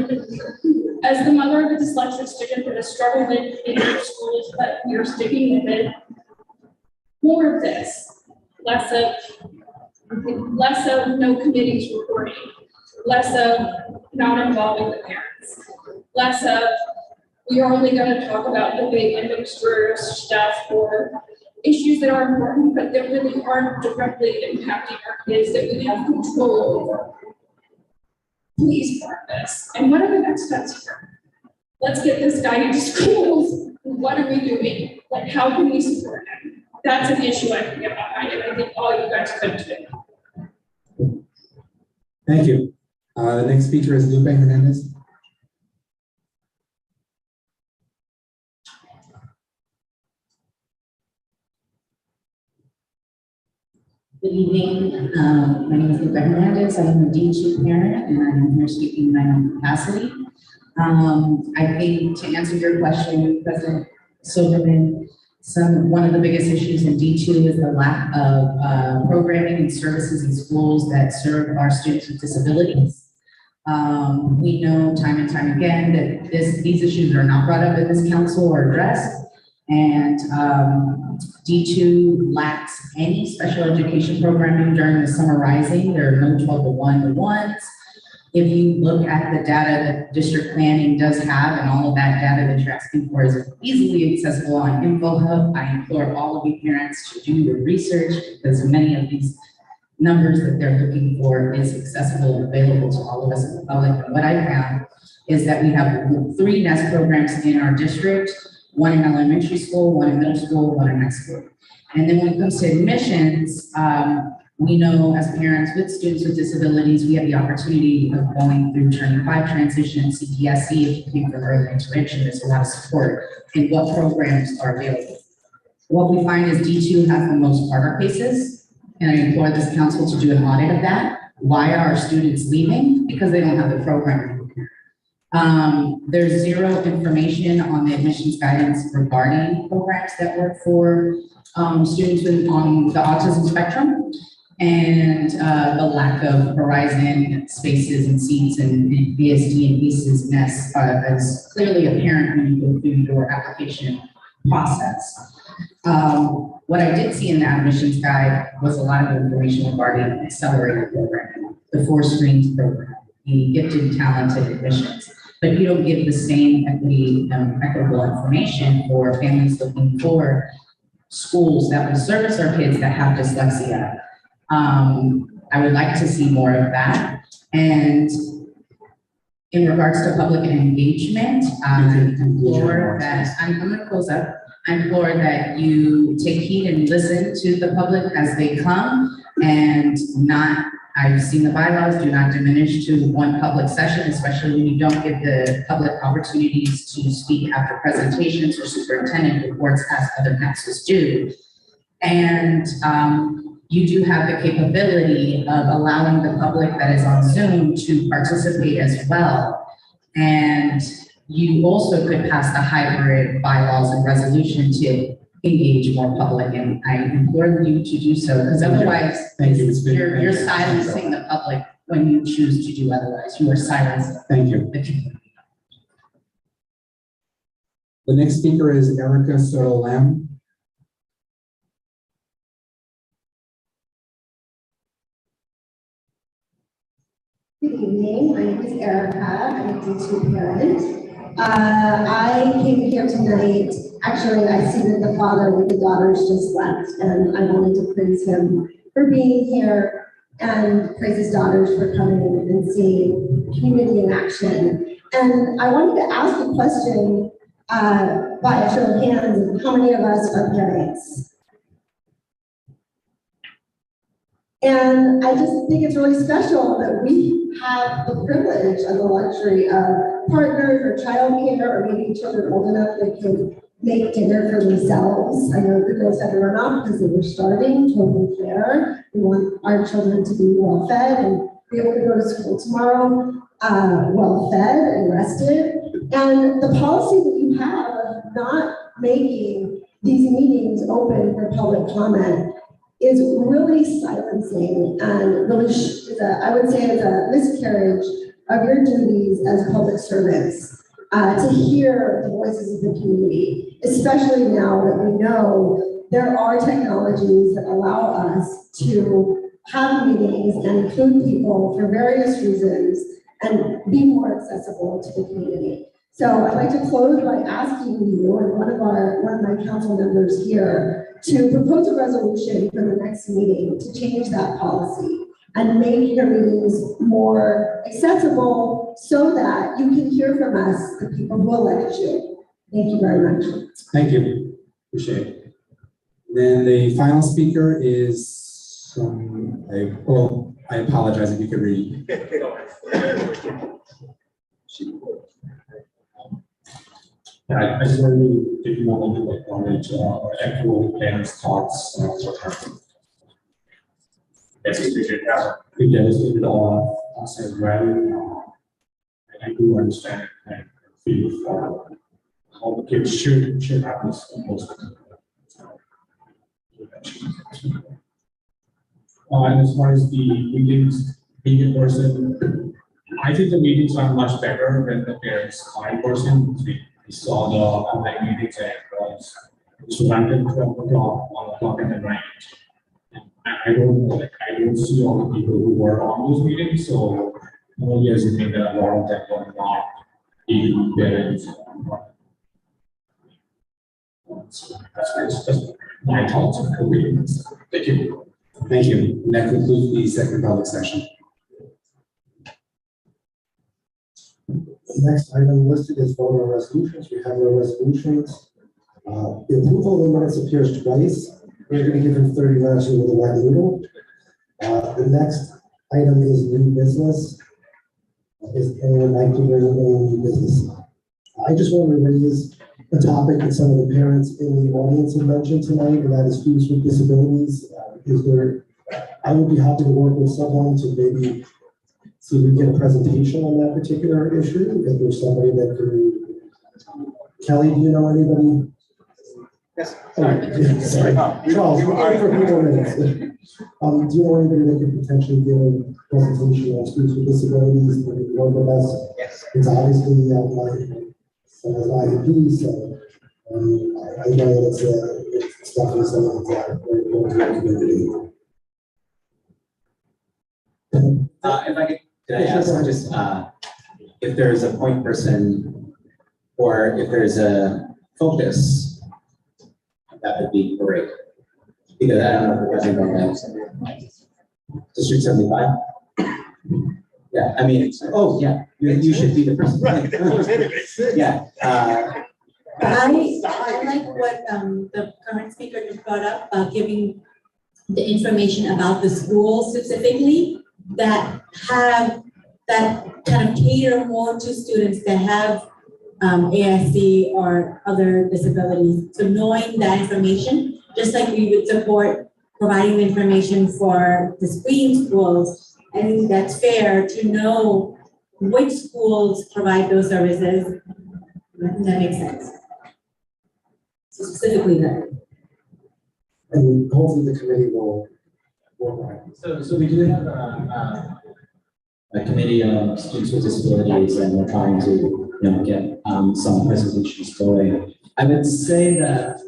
As the mother of a dyslexic student that has struggled in your schools, but you're sticking with it. More of this. Less of no committees reporting. Less of not involving the parents. Less of we are only going to talk about the big administrative stuff or issues that are important, but that really aren't directly impacting our kids that we have control over. Please part this. And what are the next steps here? Let's get this guy into schools. What are we doing? Like, how can we support him? That's an issue I can get behind, and I think all you guys could do. Thank you. The next speaker is Lupe Hernandez. Good evening. My name is Lupe Hernandez. I am a D2 parent, and I'm here speaking in my own capacity. I think to answer your question, President Silverman, one of the biggest issues in D2 is the lack of programming and services in schools that serve our students with disabilities. We know time and time again that these issues are not brought up in this council or addressed, and D2 lacks any special education programming during the summer rising. There are no 12-to-1-to-1s. If you look at the data that district planning does have, and all of that data that you're asking for is easily accessible on InfoHub, I implore all of you parents to do your research, because many of these numbers that they're looking for is accessible and available to all of us in the public. And what I found is that we have 3 NEST programs in our district, 1 in elementary school, 1 in middle school, 1 in high school. And then when it comes to admissions, we know as parents with students with disabilities, we have the opportunity of going through Turning 5 transition, CPSC, if you came from early intervention, there's a lot of support in what programs are available. What we find is D2 has the most Carter cases, and I implore this council to do an audit of that. Why are students leaving? Because they don't have the program. There's zero information on the admissions guidance regarding programs that work for students on the autism spectrum, and the lack of Horizon spaces and seats and BSD and ESA's nests is clearly apparent when you go through your application process. What I did see in the admissions guide was a lot of information regarding accelerated programming, the 4 streams program, the gifted and talented admissions. But you don't give the same equitable information for families looking for schools that will service our kids that have dyslexia. I would like to see more of that. And in regards to public engagement, I implore that, I'm gonna close up. I implore that you take heed and listen to the public as they come, and not, I've seen the bylaws, do not diminish to one public session, especially when you don't give the public opportunities to speak after presentations or superintendent reports as other councils do. And you do have the capability of allowing the public that is on Zoom to participate as well. And you also could pass the hybrid bylaws and resolution to engage more public, and I implore you to do so, because otherwise you're silencing the public when you choose to do otherwise. You are silencing. Thank you. The next speaker is Erica Soto Lamb. Good evening, my name is Erica, I'm a D2 parent. I came here tonight, actually I see that the father with the daughters just left, and I wanted to praise him for being here and praise his daughters for coming and seeing community in action. And I wanted to ask a question by a show of hands, how many of us are parents? And I just think it's really special that we have the privilege and the luxury of partners or childcare, or maybe children old enough that can make dinner for themselves. I know the girls had to run off because they were starving, totally fair. We want our children to be well fed and be able to go to school tomorrow well fed and rested. And the policy that you have of not making these meetings open for public comment is really silencing and really, I would say, is a miscarriage of your duties as public servants to hear the voices of the community, especially now that we know there are technologies that allow us to have meetings and include people for various reasons and be more accessible to the community. So I'd like to close by asking you and one of my council members here to propose a resolution for the next meeting to change that policy and make your meetings more accessible so that you can hear from us, the people who elect you. Thank you very much. Thank you. Appreciate it. Then the final speaker is, I apologize if you could read. I just wanted to take a moment to acknowledge or echo parents' thoughts for her. It devastated all of us as well. And I do understand and feel for how the kids should have this most. And as far as the meetings being in person, I think the meetings are much better when the parents are in person. We saw the online meetings and it was random 12 o'clock, 1 o'clock in the night. I don't see all the people who were on those meetings, so only assuming that a lot of them were not being parents. So that's just my thoughts on the meetings. Thank you. Thank you. And that concludes the second public session. The next item listed is voter resolutions. We have no resolutions. The approval of the minutes appears twice. We're going to give him 30 minutes with a wet noodle. The next item is new business. Is anyone like to bring in new business? I just want to raise a topic that some of the parents in the audience have mentioned tonight, and that is students with disabilities. I would be happy to work with someone to maybe see if we get a presentation on that particular issue. If there's somebody that could, Kelly, do you know anybody? Yes. Sorry. Charles, we're for a few more minutes. Do you know anybody that could potentially give a presentation on students with disabilities that could work with us? Yes. It's obviously my son's IEP, so I know that it's definitely something that's very important to the community. If I could I ask just if there's a point person or if there's a focus, that would be great. Because I don't know if we're talking about that. District 75? Yeah, I mean, oh, yeah, you should be the person. Yeah. I like what the current speaker just brought up, giving the information about the schools specifically that have, that kind of cater more to students that have ASD or other disabilities. So knowing that information just like we would support providing the information for the screen schools. I think that's fair to know which schools provide those services. I think that makes sense. So specifically that. And hopefully the committee will work on it. So we do have a committee of students with disabilities, and we're trying to, get some presentations going. I would say that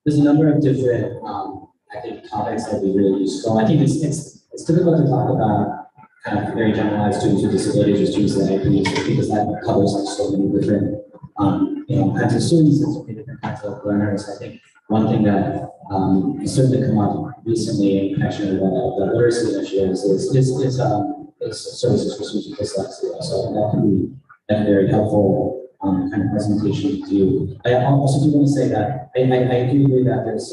there's a number of different, I think, topics that we really use. So I think it's difficult to talk about kind of very generalized students with disabilities or students with IEPs because that covers like so many different, kinds of students and so many different kinds of learners. I think one thing that has certainly come up recently in connection with the literacy initiatives is services for students with dyslexia. So that can be a very helpful kind of presentation to do. I also do want to say that I do agree that there's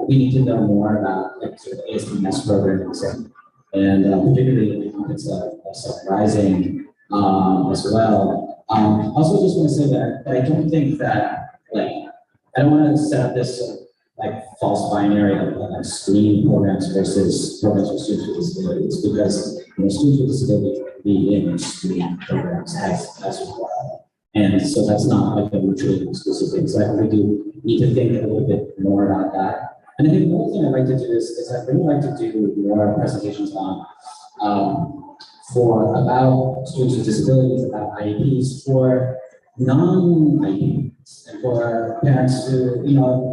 we need to know more about like sort of ASPMS programs and particularly in the context of rising as well. Also just want to say that I don't think that I don't want to set up this false binary of screening programs versus programs for students with disabilities because students with disabilities can be in screening programs as well. And so that's not like a mutually exclusive thing. So I really do need to think a little bit more about that. And I think another thing I'd like to do is I'd really like to do more presentations on about students with disabilities, about IEPs for non-IEPs and for parents who,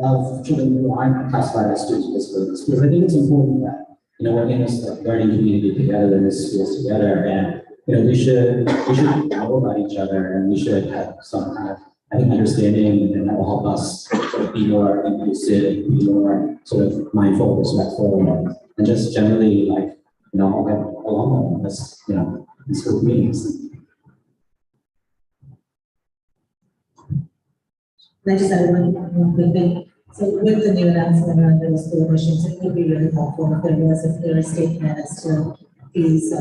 of children who aren't classified as students with disabilities. Because I think it's important that, we're in this learning community together, in this schools together, and we should know about each other, and we should have some kind of understanding, and that will help us sort of be more inclusive, be more sort of mindful, respectful, and just generally along with us, in school meetings. I just added one quick thing. So with the new announcement around middle school admissions, it would be really helpful if there was a clear statement as to these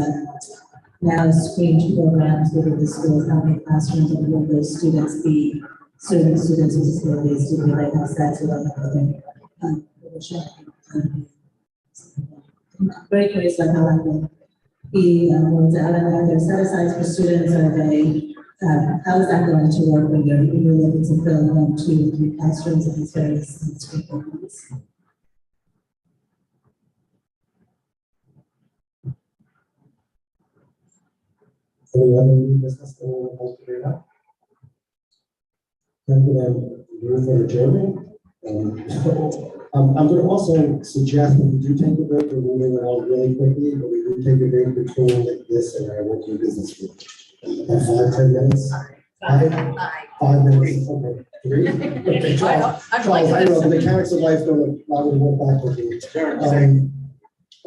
now screened programs within the schools, how many classrooms, and will those students be serving students with disabilities to relate us that to another very curious about how that will be rolled out, and are there set asides for students, are they how is that going to work when you're looking to fill 1, 2, 3 classrooms of these various school programs? Any other new business that we would like to bring up? I'm going to move for adjournment. I'm going to also suggest that we do take a break. We're moving along really quickly, but we do take a break between like this and our working business group. 5-10 minutes. 5 minutes. Okay. 3. Okay, Charles, I know the mechanics of life don't allow me to work backwards.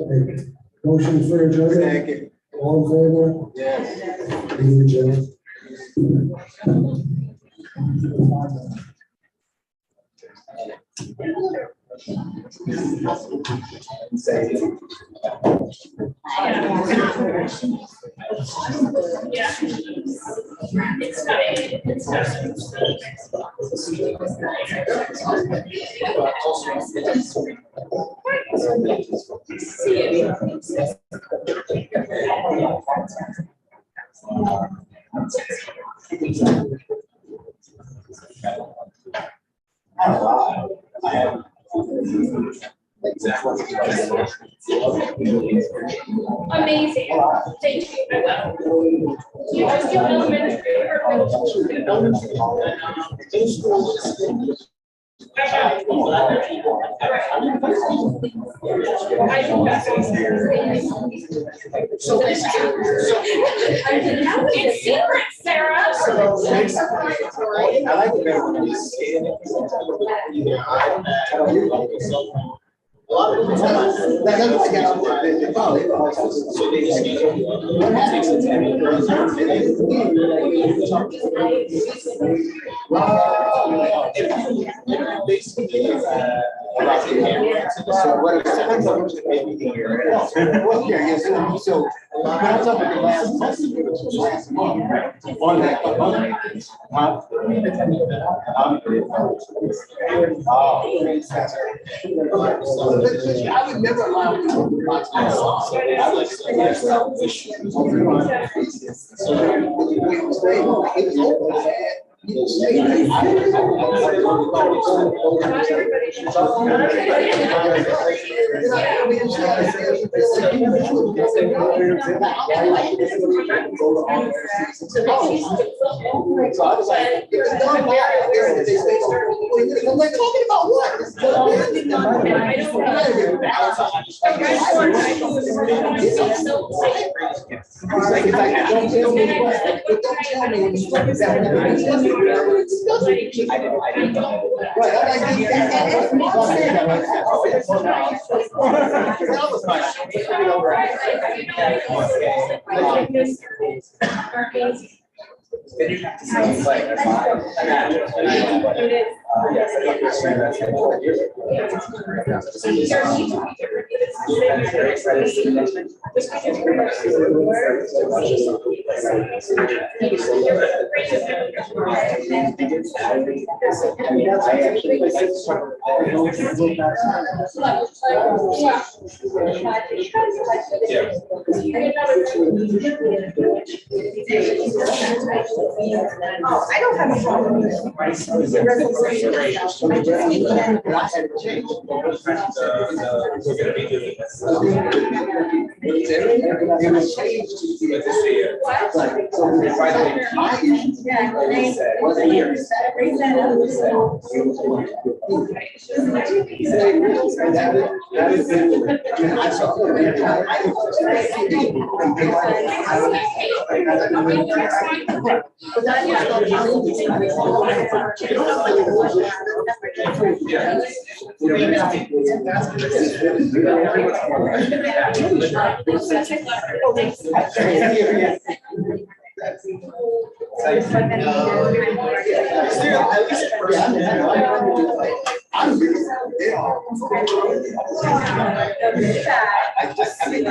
Okay. Motion for adjournment. All in favor? Yes. Meeting adjourned. Yeah. It's funny. It's amazing. Thank you. I will. You just do elementary or middle school? It's secret, Sarah. I like it better when you see it. Either a lot of people that's get out there. So they just get takes a 10 girls basically about the area. So what it depends on which maybe here. Well, yeah, yes, so that's up with the last month, last month, on that. I would never allow people to watch my song. I would say yes. So we're talking about what? Then you have to say, like, yes, I think that's right. That's Oh, I don't have a problem with it. I just need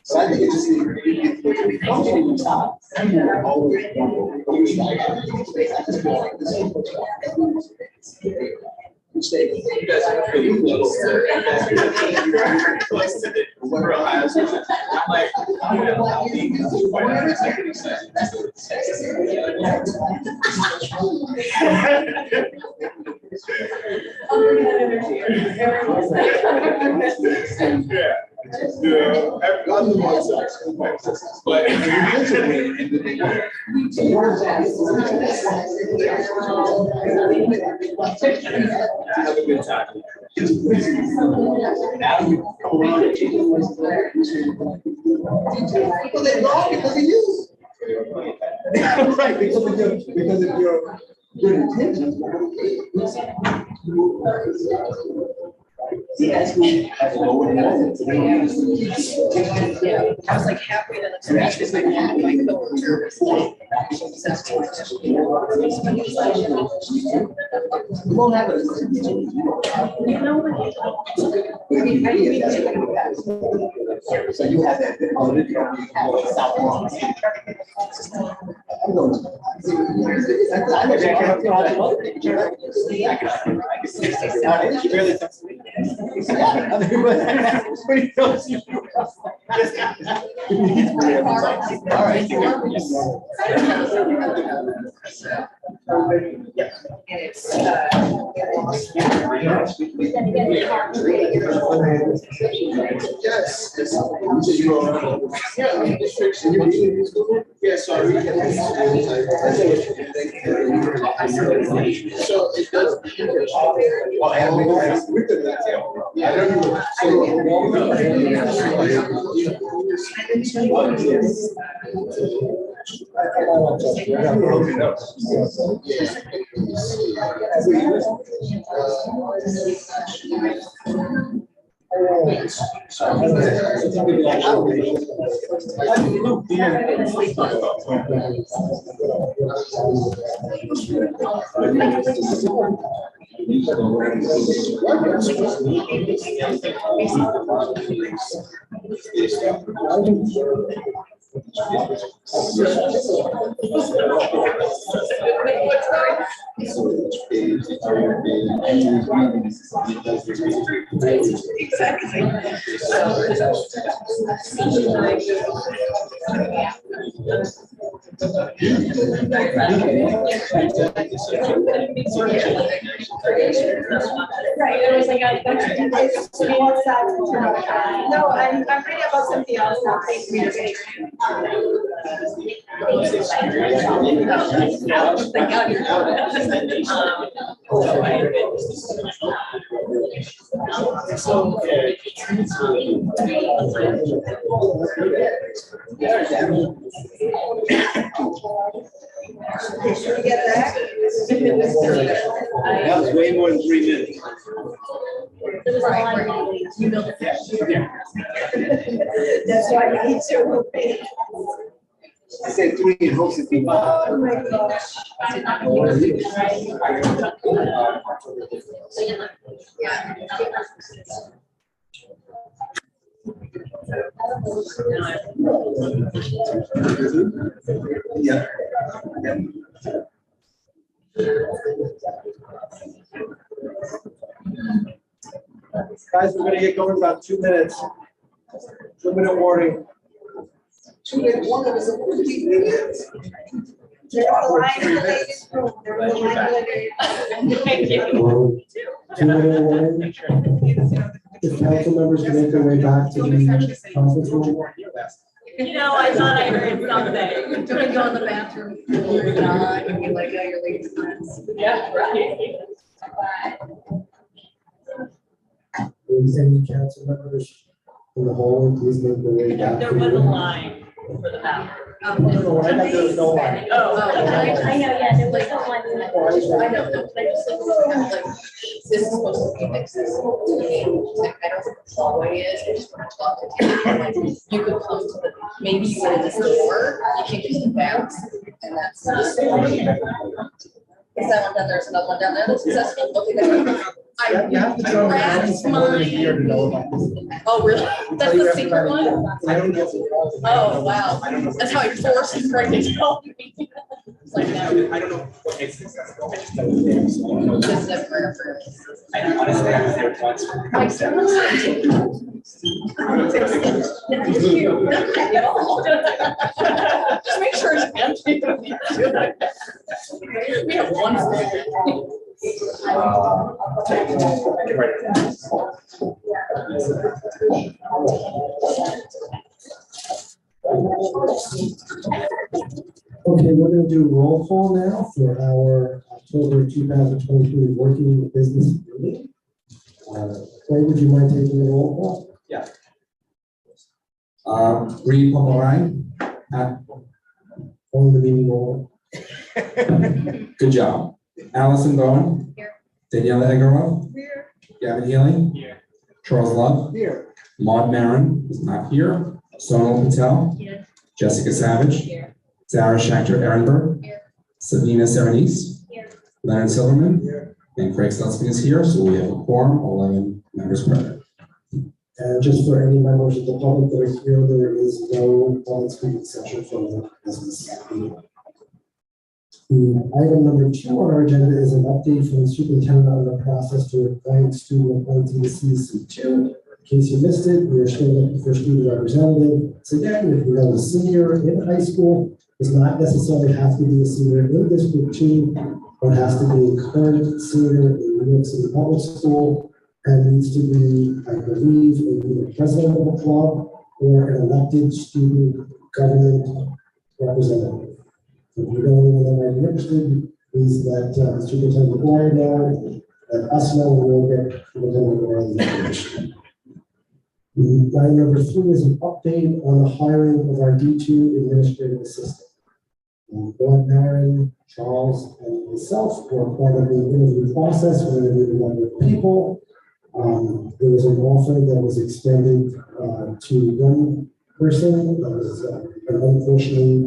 So I think it just functioning top. Always. Have a good time. Well, they're wrong because of you. Right, because of your good intentions. I was like halfway to the speech, just like halfway to the order. We won't have a. So you have that. All right. Yes. Yeah, sorry. So it does. Well, and we with the detail. I No, I'm reading about something else now. Should we get that? That was way more than 3 minutes. That's why I need to. I said 3 and hopes it'd be 5. Oh my gosh. Yeah. Guys, we're gonna get going in about 2 minutes. 2-minute warning. 2-minute warning is supposed to be 3 minutes. They're all lying in the ladies' room. They're all lying in the ladies' room. 2-minute warning. If council members can make their way back to the conference room. You know, I thought I heard something. Do I go in the bathroom? And be like, oh, your ladies' friends. Yeah, right. Please, any council members in the hallway, please make their way back. There to the was a room. line for the bathroom. I thought there was no line. Oh, I know, yeah, there was no one. I know, no, but I just think like, this is supposed to be accessible to me. Like, I don't know what the hallway is, I just want to talk to you. Like, you could come to the, maybe you go to this door, you can use the bounce, and that's this door. Is that one down there, is another one down there that's accessible, okay, then. You have to tell me here to know about this. Oh, really? That's the secret one? I don't get. Oh, wow, that's how you're forced to try to tell me. It's like, no. I don't know what makes it accessible. I just know it's there, so I know. Just never for. And honestly, I was there once. My son Just make sure it's empty. We have one. Okay, we're gonna do roll call now for our October 2023 working business meeting. Clay, would you mind taking the roll call? Yeah. Reed Pomeroy. On the meeting roll. Good job. Allison Bowen. Here. Daniela Egaro. Here. Gavin Healy. Here. Charles Love. Here. Maud Marin is not here. Sonal Patel. Here. Jessica Savage. Here. Sarah Schechter Ehrenberg. Here. Sabina Serenise. Here. Leonard Silverman. Here. And Craig Slutsky is here, so we have a quorum, 11 members present. And just for any members of the public that are here, there is no public speaking session from the business meeting. Item number 2 on our agenda is an update from the superintendent on the process to appoint student appointees CECD2. In case you missed it, we are still looking for a student representative. So again, if you know a senior in high school, does not necessarily have to be a senior in District 2, but has to be a current senior in New York City Public School and needs to be, I believe, either president of a club or an elected student government representative. If you know anyone that might be interested, please let the superintendent Boyer know, let us know, and we'll get the information. Line number 3 is an update on the hiring of our D2 administrative assistant. Board Marin, Charles, and myself were part of the interview process. We interviewed a number of people. There was an offer that was extended to one person. That was, and unfortunately,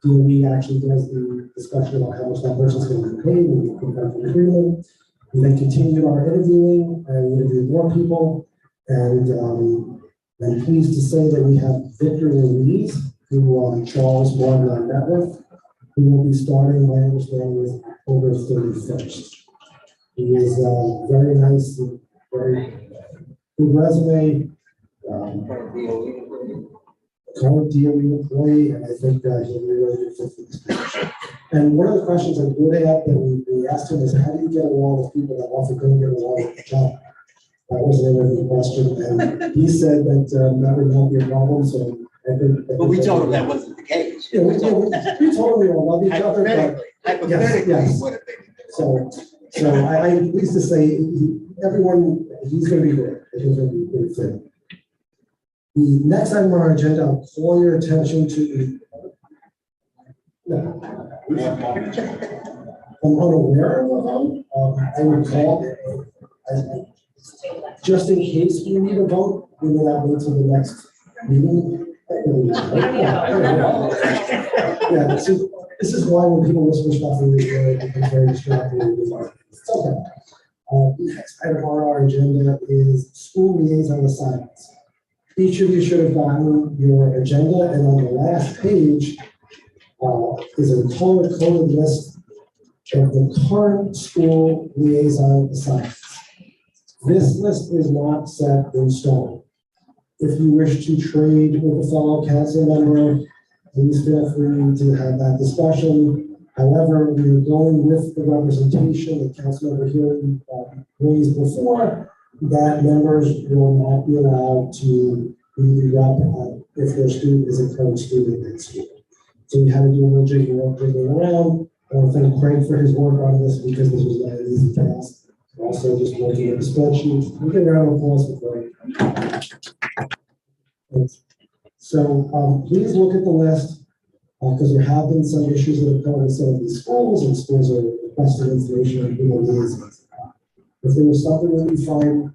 the DOE actually does the discussion about how much that person's going to be paid. We come back to an agreement. We then continued our interviewing and we interviewed more people. And I'm pleased to say that we have Victor Louise, who Charles Warren and I met with, who will be starting, my understanding is October 31st. He is very nice, and very good resume, current DOE employee, and I think that he'll be really good fit for this position. And one of the questions I would have that we asked him is, how do you get along with people that often don't get along with the job? That was an interview question, and he said that that would not be a problem, so I think. But we told him that wasn't the case. Yeah, we told him we all love each other, but. Hypothetically, Yes. would have been. So I'm pleased to say, everyone, he's gonna be great. I think he'll be a good fit. The next item on our agenda, I'll call your attention to. I'm unaware of a vote. I would call, just in case we need a vote, we will not wait till the next meeting. Yeah, this is why when people listen to stuff, it becomes very distracting. It's okay. The next item on our agenda is school liaison assignments. Each of you should have gotten your agenda, and on the last page is a color-coded list of the current school liaison assignments. This list is not set in stone. If you wish to trade with a fellow council member, please feel free to have that discussion. However, we are going with the representation that Councilmember Healy raised before, that members will not be allowed to be the rep if their student is a current student in school. So we had to do a little jiggling around. I want to thank Craig for his work on this because this was not an easy task. Also, just looking at the spreadsheet. We can round of applause for Craig. So please look at the list because there have been some issues that have come with some of these schools, and schools are requesting information on who the liaisons are. If there was something that you find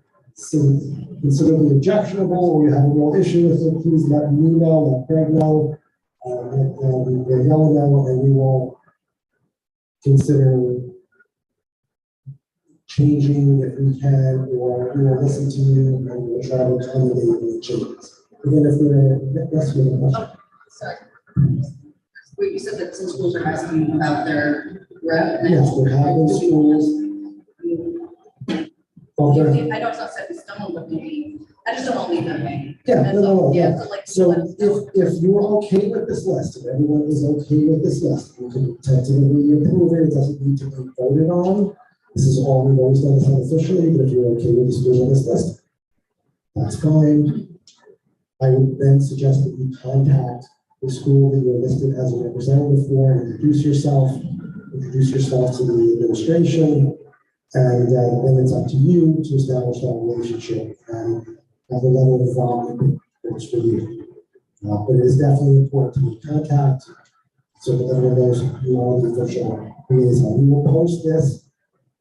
considerably objectionable or you have a real issue with it, please let me know, let Craig know, let Yellen know, and we will consider changing if we can, or we will listen to you and we'll try to accommodate any changes. Again, if there are, yes, we have a question. Sorry. Wait, you said that some schools are asking about their rep? Yes, there have been schools. I know it's not set in stone, but maybe, I just don't want to leave them hanging. Yeah, no, Yeah, no. so like. So if you're okay with this list, if everyone is okay with this list, you can tentatively approve it. It doesn't need to be voted on. This is all we've always done unofficially, but if you're okay with the schools on this list, that's fine. I would then suggest that you contact the school that you're listed as a representative for, and introduce yourself to the administration, and then it's up to you to establish that relationship and have the level of involvement that's for you. But it is definitely important to make contact so that everyone knows you are the official liaison. We will post this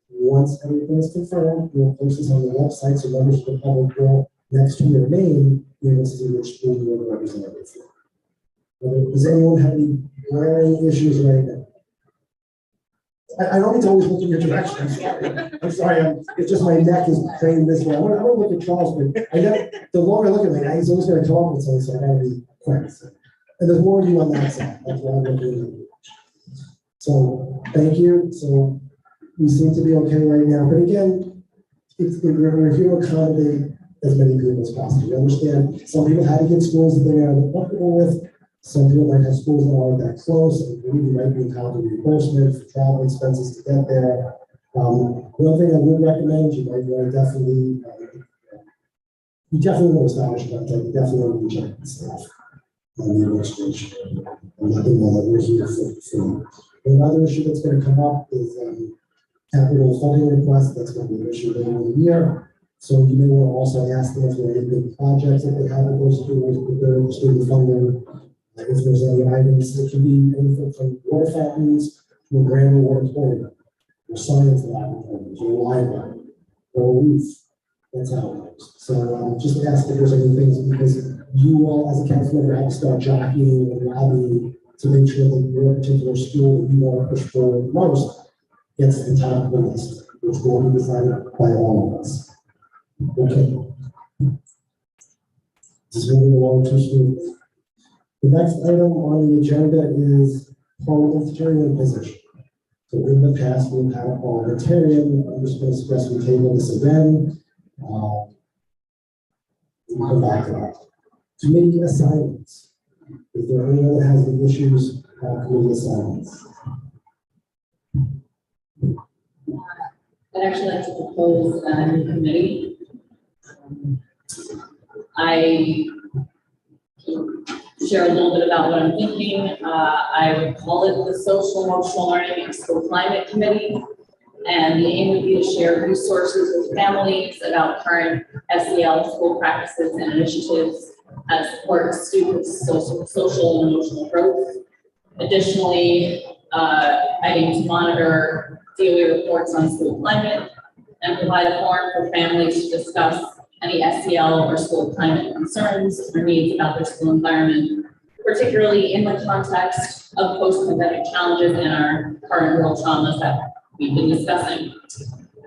once everything is confirmed. We'll post this on the website so members of the public will, next to your name, be able to see which school you are the representative for. Does anyone have any glaring issues right now? I don't need to always look in your direction. I'm sorry. It's just my neck is craned this way. I want to look at Charles, but the longer I look at me, he's always going to come up with something, so I got to be quick. And there's more of you on that side. That's why I'm looking at you. So thank you. So we seem to be okay right now. But again, we're here to accommodate as many people as possible. We understand some people had to get schools that they're not comfortable with. Some people might have schools that aren't that close, and we might be entitled to reimbursement for travel expenses to get there. One thing I would recommend, you might want to definitely, you definitely want to establish that, you definitely want to reach out to staff on the administration and let them know that we're here for. Another issue that's going to come up is capital funding request. That's going to be an issue later in the year. So you may want to also ask them if there are any big projects that they have with those schools with their student funding. If there's any items, it can be anything from water fountains to a brand new auditorium, or science laboratories, or a library, or a roof. That's how it works. So just ask if there's any things, because you all as a council member have to start jockeying and lobbying to make sure that your particular school that you want to push forward the most gets to the top of the list, which will be decided by all of us. Okay. Just moving along too smoothly. The next item on the agenda is parliamentarian position. So in the past, we've had a parliamentarian. I'm just going to suggest we table this again. We'll come back to that. Committee assignments. Is there anyone that has any issues on committee assignments? I'd actually like to propose a new committee. I can share a little bit about what I'm thinking. I would call it the Social Emotional Learning and School Climate Committee. And the aim would be to share resources with families about current SEL school practices and initiatives that support students' social and emotional growth. Additionally, I aim to monitor DOE reports on school climate and provide a forum for families to discuss any SEL or school climate concerns or needs about their school environment, particularly in the context of post-pandemic challenges and our current world traumas that we've been discussing.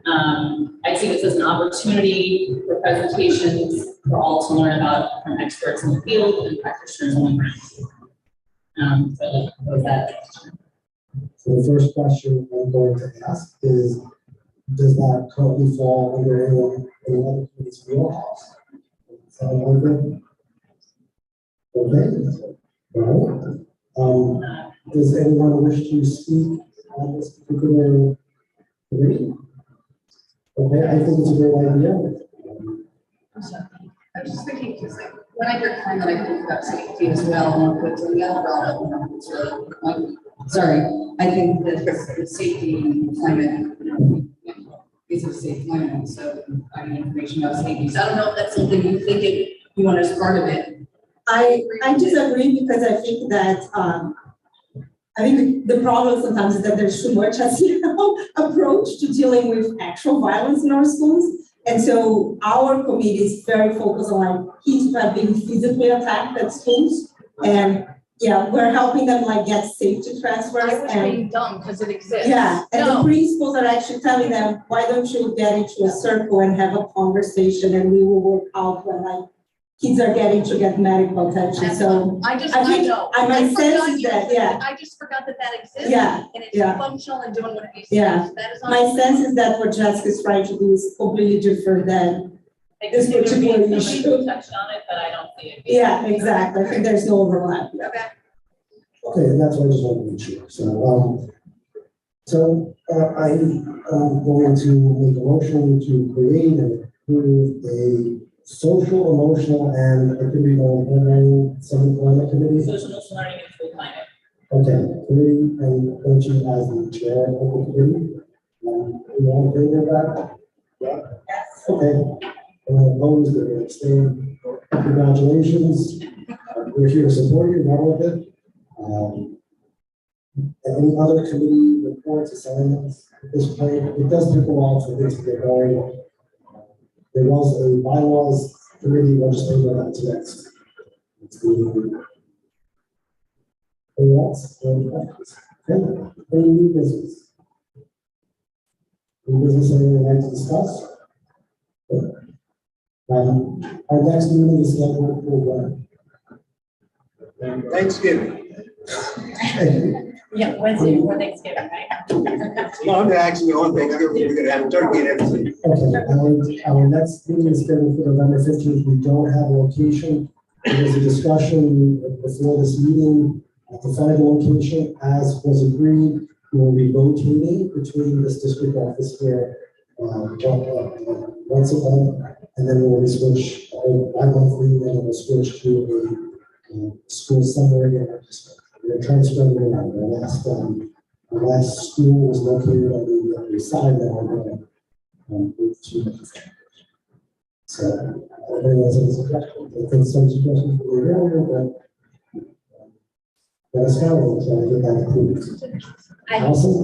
I see this as an opportunity for presentations for all to learn about from experts in the field and practitioners on the ground. So that. So the first question I'm going to ask is, does that currently fall under anyone in other committee's wheelhouse? Sound like it? Okay. All right. Does anyone wish to speak on this particular committee? Okay, I think it's a great idea. I'm sorry. I was just thinking, because like, when I hear climate, I think about safety as well, and put the other umbrella, it's really, sorry, I think that the safety and climate, is a safe climate, so finding information about safety. So I don't know if that's something you think you want as part of it. I disagree, because I think that I think the problem sometimes is that there's too much approach to dealing with actual violence in our schools. And so our committee is very focused on like kids who have been physically attacked at schools. And yeah, we're helping them like get safety transfers. I was being dumb because it exists. Yeah, and the principals are actually telling them, why don't you get into a circle and have a conversation, and we will work out when like kids are getting to get medical attention. So I think know. my sense forgot is that, yeah. I just forgot that exists. Yeah, And it's yeah. functional and doing what it needs Yeah, to do. That is my sense is that what Jessica is trying to do is completely different than this particular issue. Touched on it, but I don't see it. Yeah, exactly. I think there's no overlap. Okay. Okay, and that's what I just want to make sure. I am going to make a motion to create and approve a social, emotional, and I could be on some climate committee. Social emotional learning and school climate. Okay, committee, and appoint you as the chair of the committee. You want to agree with that? Yeah. Yes. Okay. Anyone opposed or abstain? Congratulations. We're here to support you, run with it. Any other committee reports, assignments at this point? It does take a while for things to get going. There was a bylaws committee legislature that's next. Anything else? Okay. Any new business? New business anyone would like to discuss? Our next meeting is scheduled for Thanksgiving. Yeah, Wednesday before Thanksgiving, right? Well, actually, on Thanksgiving, we're gonna have turkey and everything. Okay, our next meeting is scheduled for November 15th. We don't have a location. There was a discussion before this meeting at the final location, as was agreed. We will be rotating between this district office here once a month, and then we'll switch bi-monthly, and then we'll switch to a school summary. We're trying to spread it around. Our last school was located on the other side that we're going to move to. So, everyone has any suggestions? I think some suggestions for the area, but let us know, so I get that approved. Allison?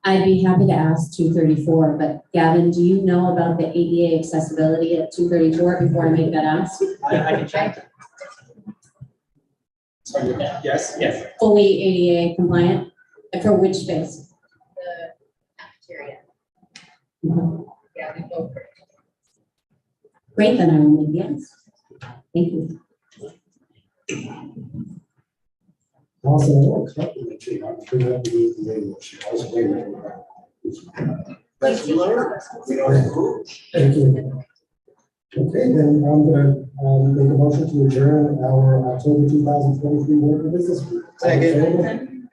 I'd be happy to ask 234, but Gavin, do you know about the ADA accessibility at 234 before I make that ask? I can check. Yes, yes. Fully ADA compliant? For which space? The cafeteria. Yeah, we go for it. Great, then I will make yes. Thank you. Also, I want to compliment you on bringing up the ADA issue. I was waiting for that. Let's learn. We don't have to. Thank you. Okay, then I'm gonna make a motion to adjourn our October 2023 board of business meeting. Second.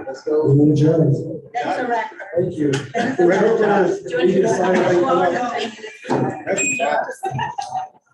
Let's go. We adjourn. That's a wrap. Thank you. Remember, we need to sign right now. That's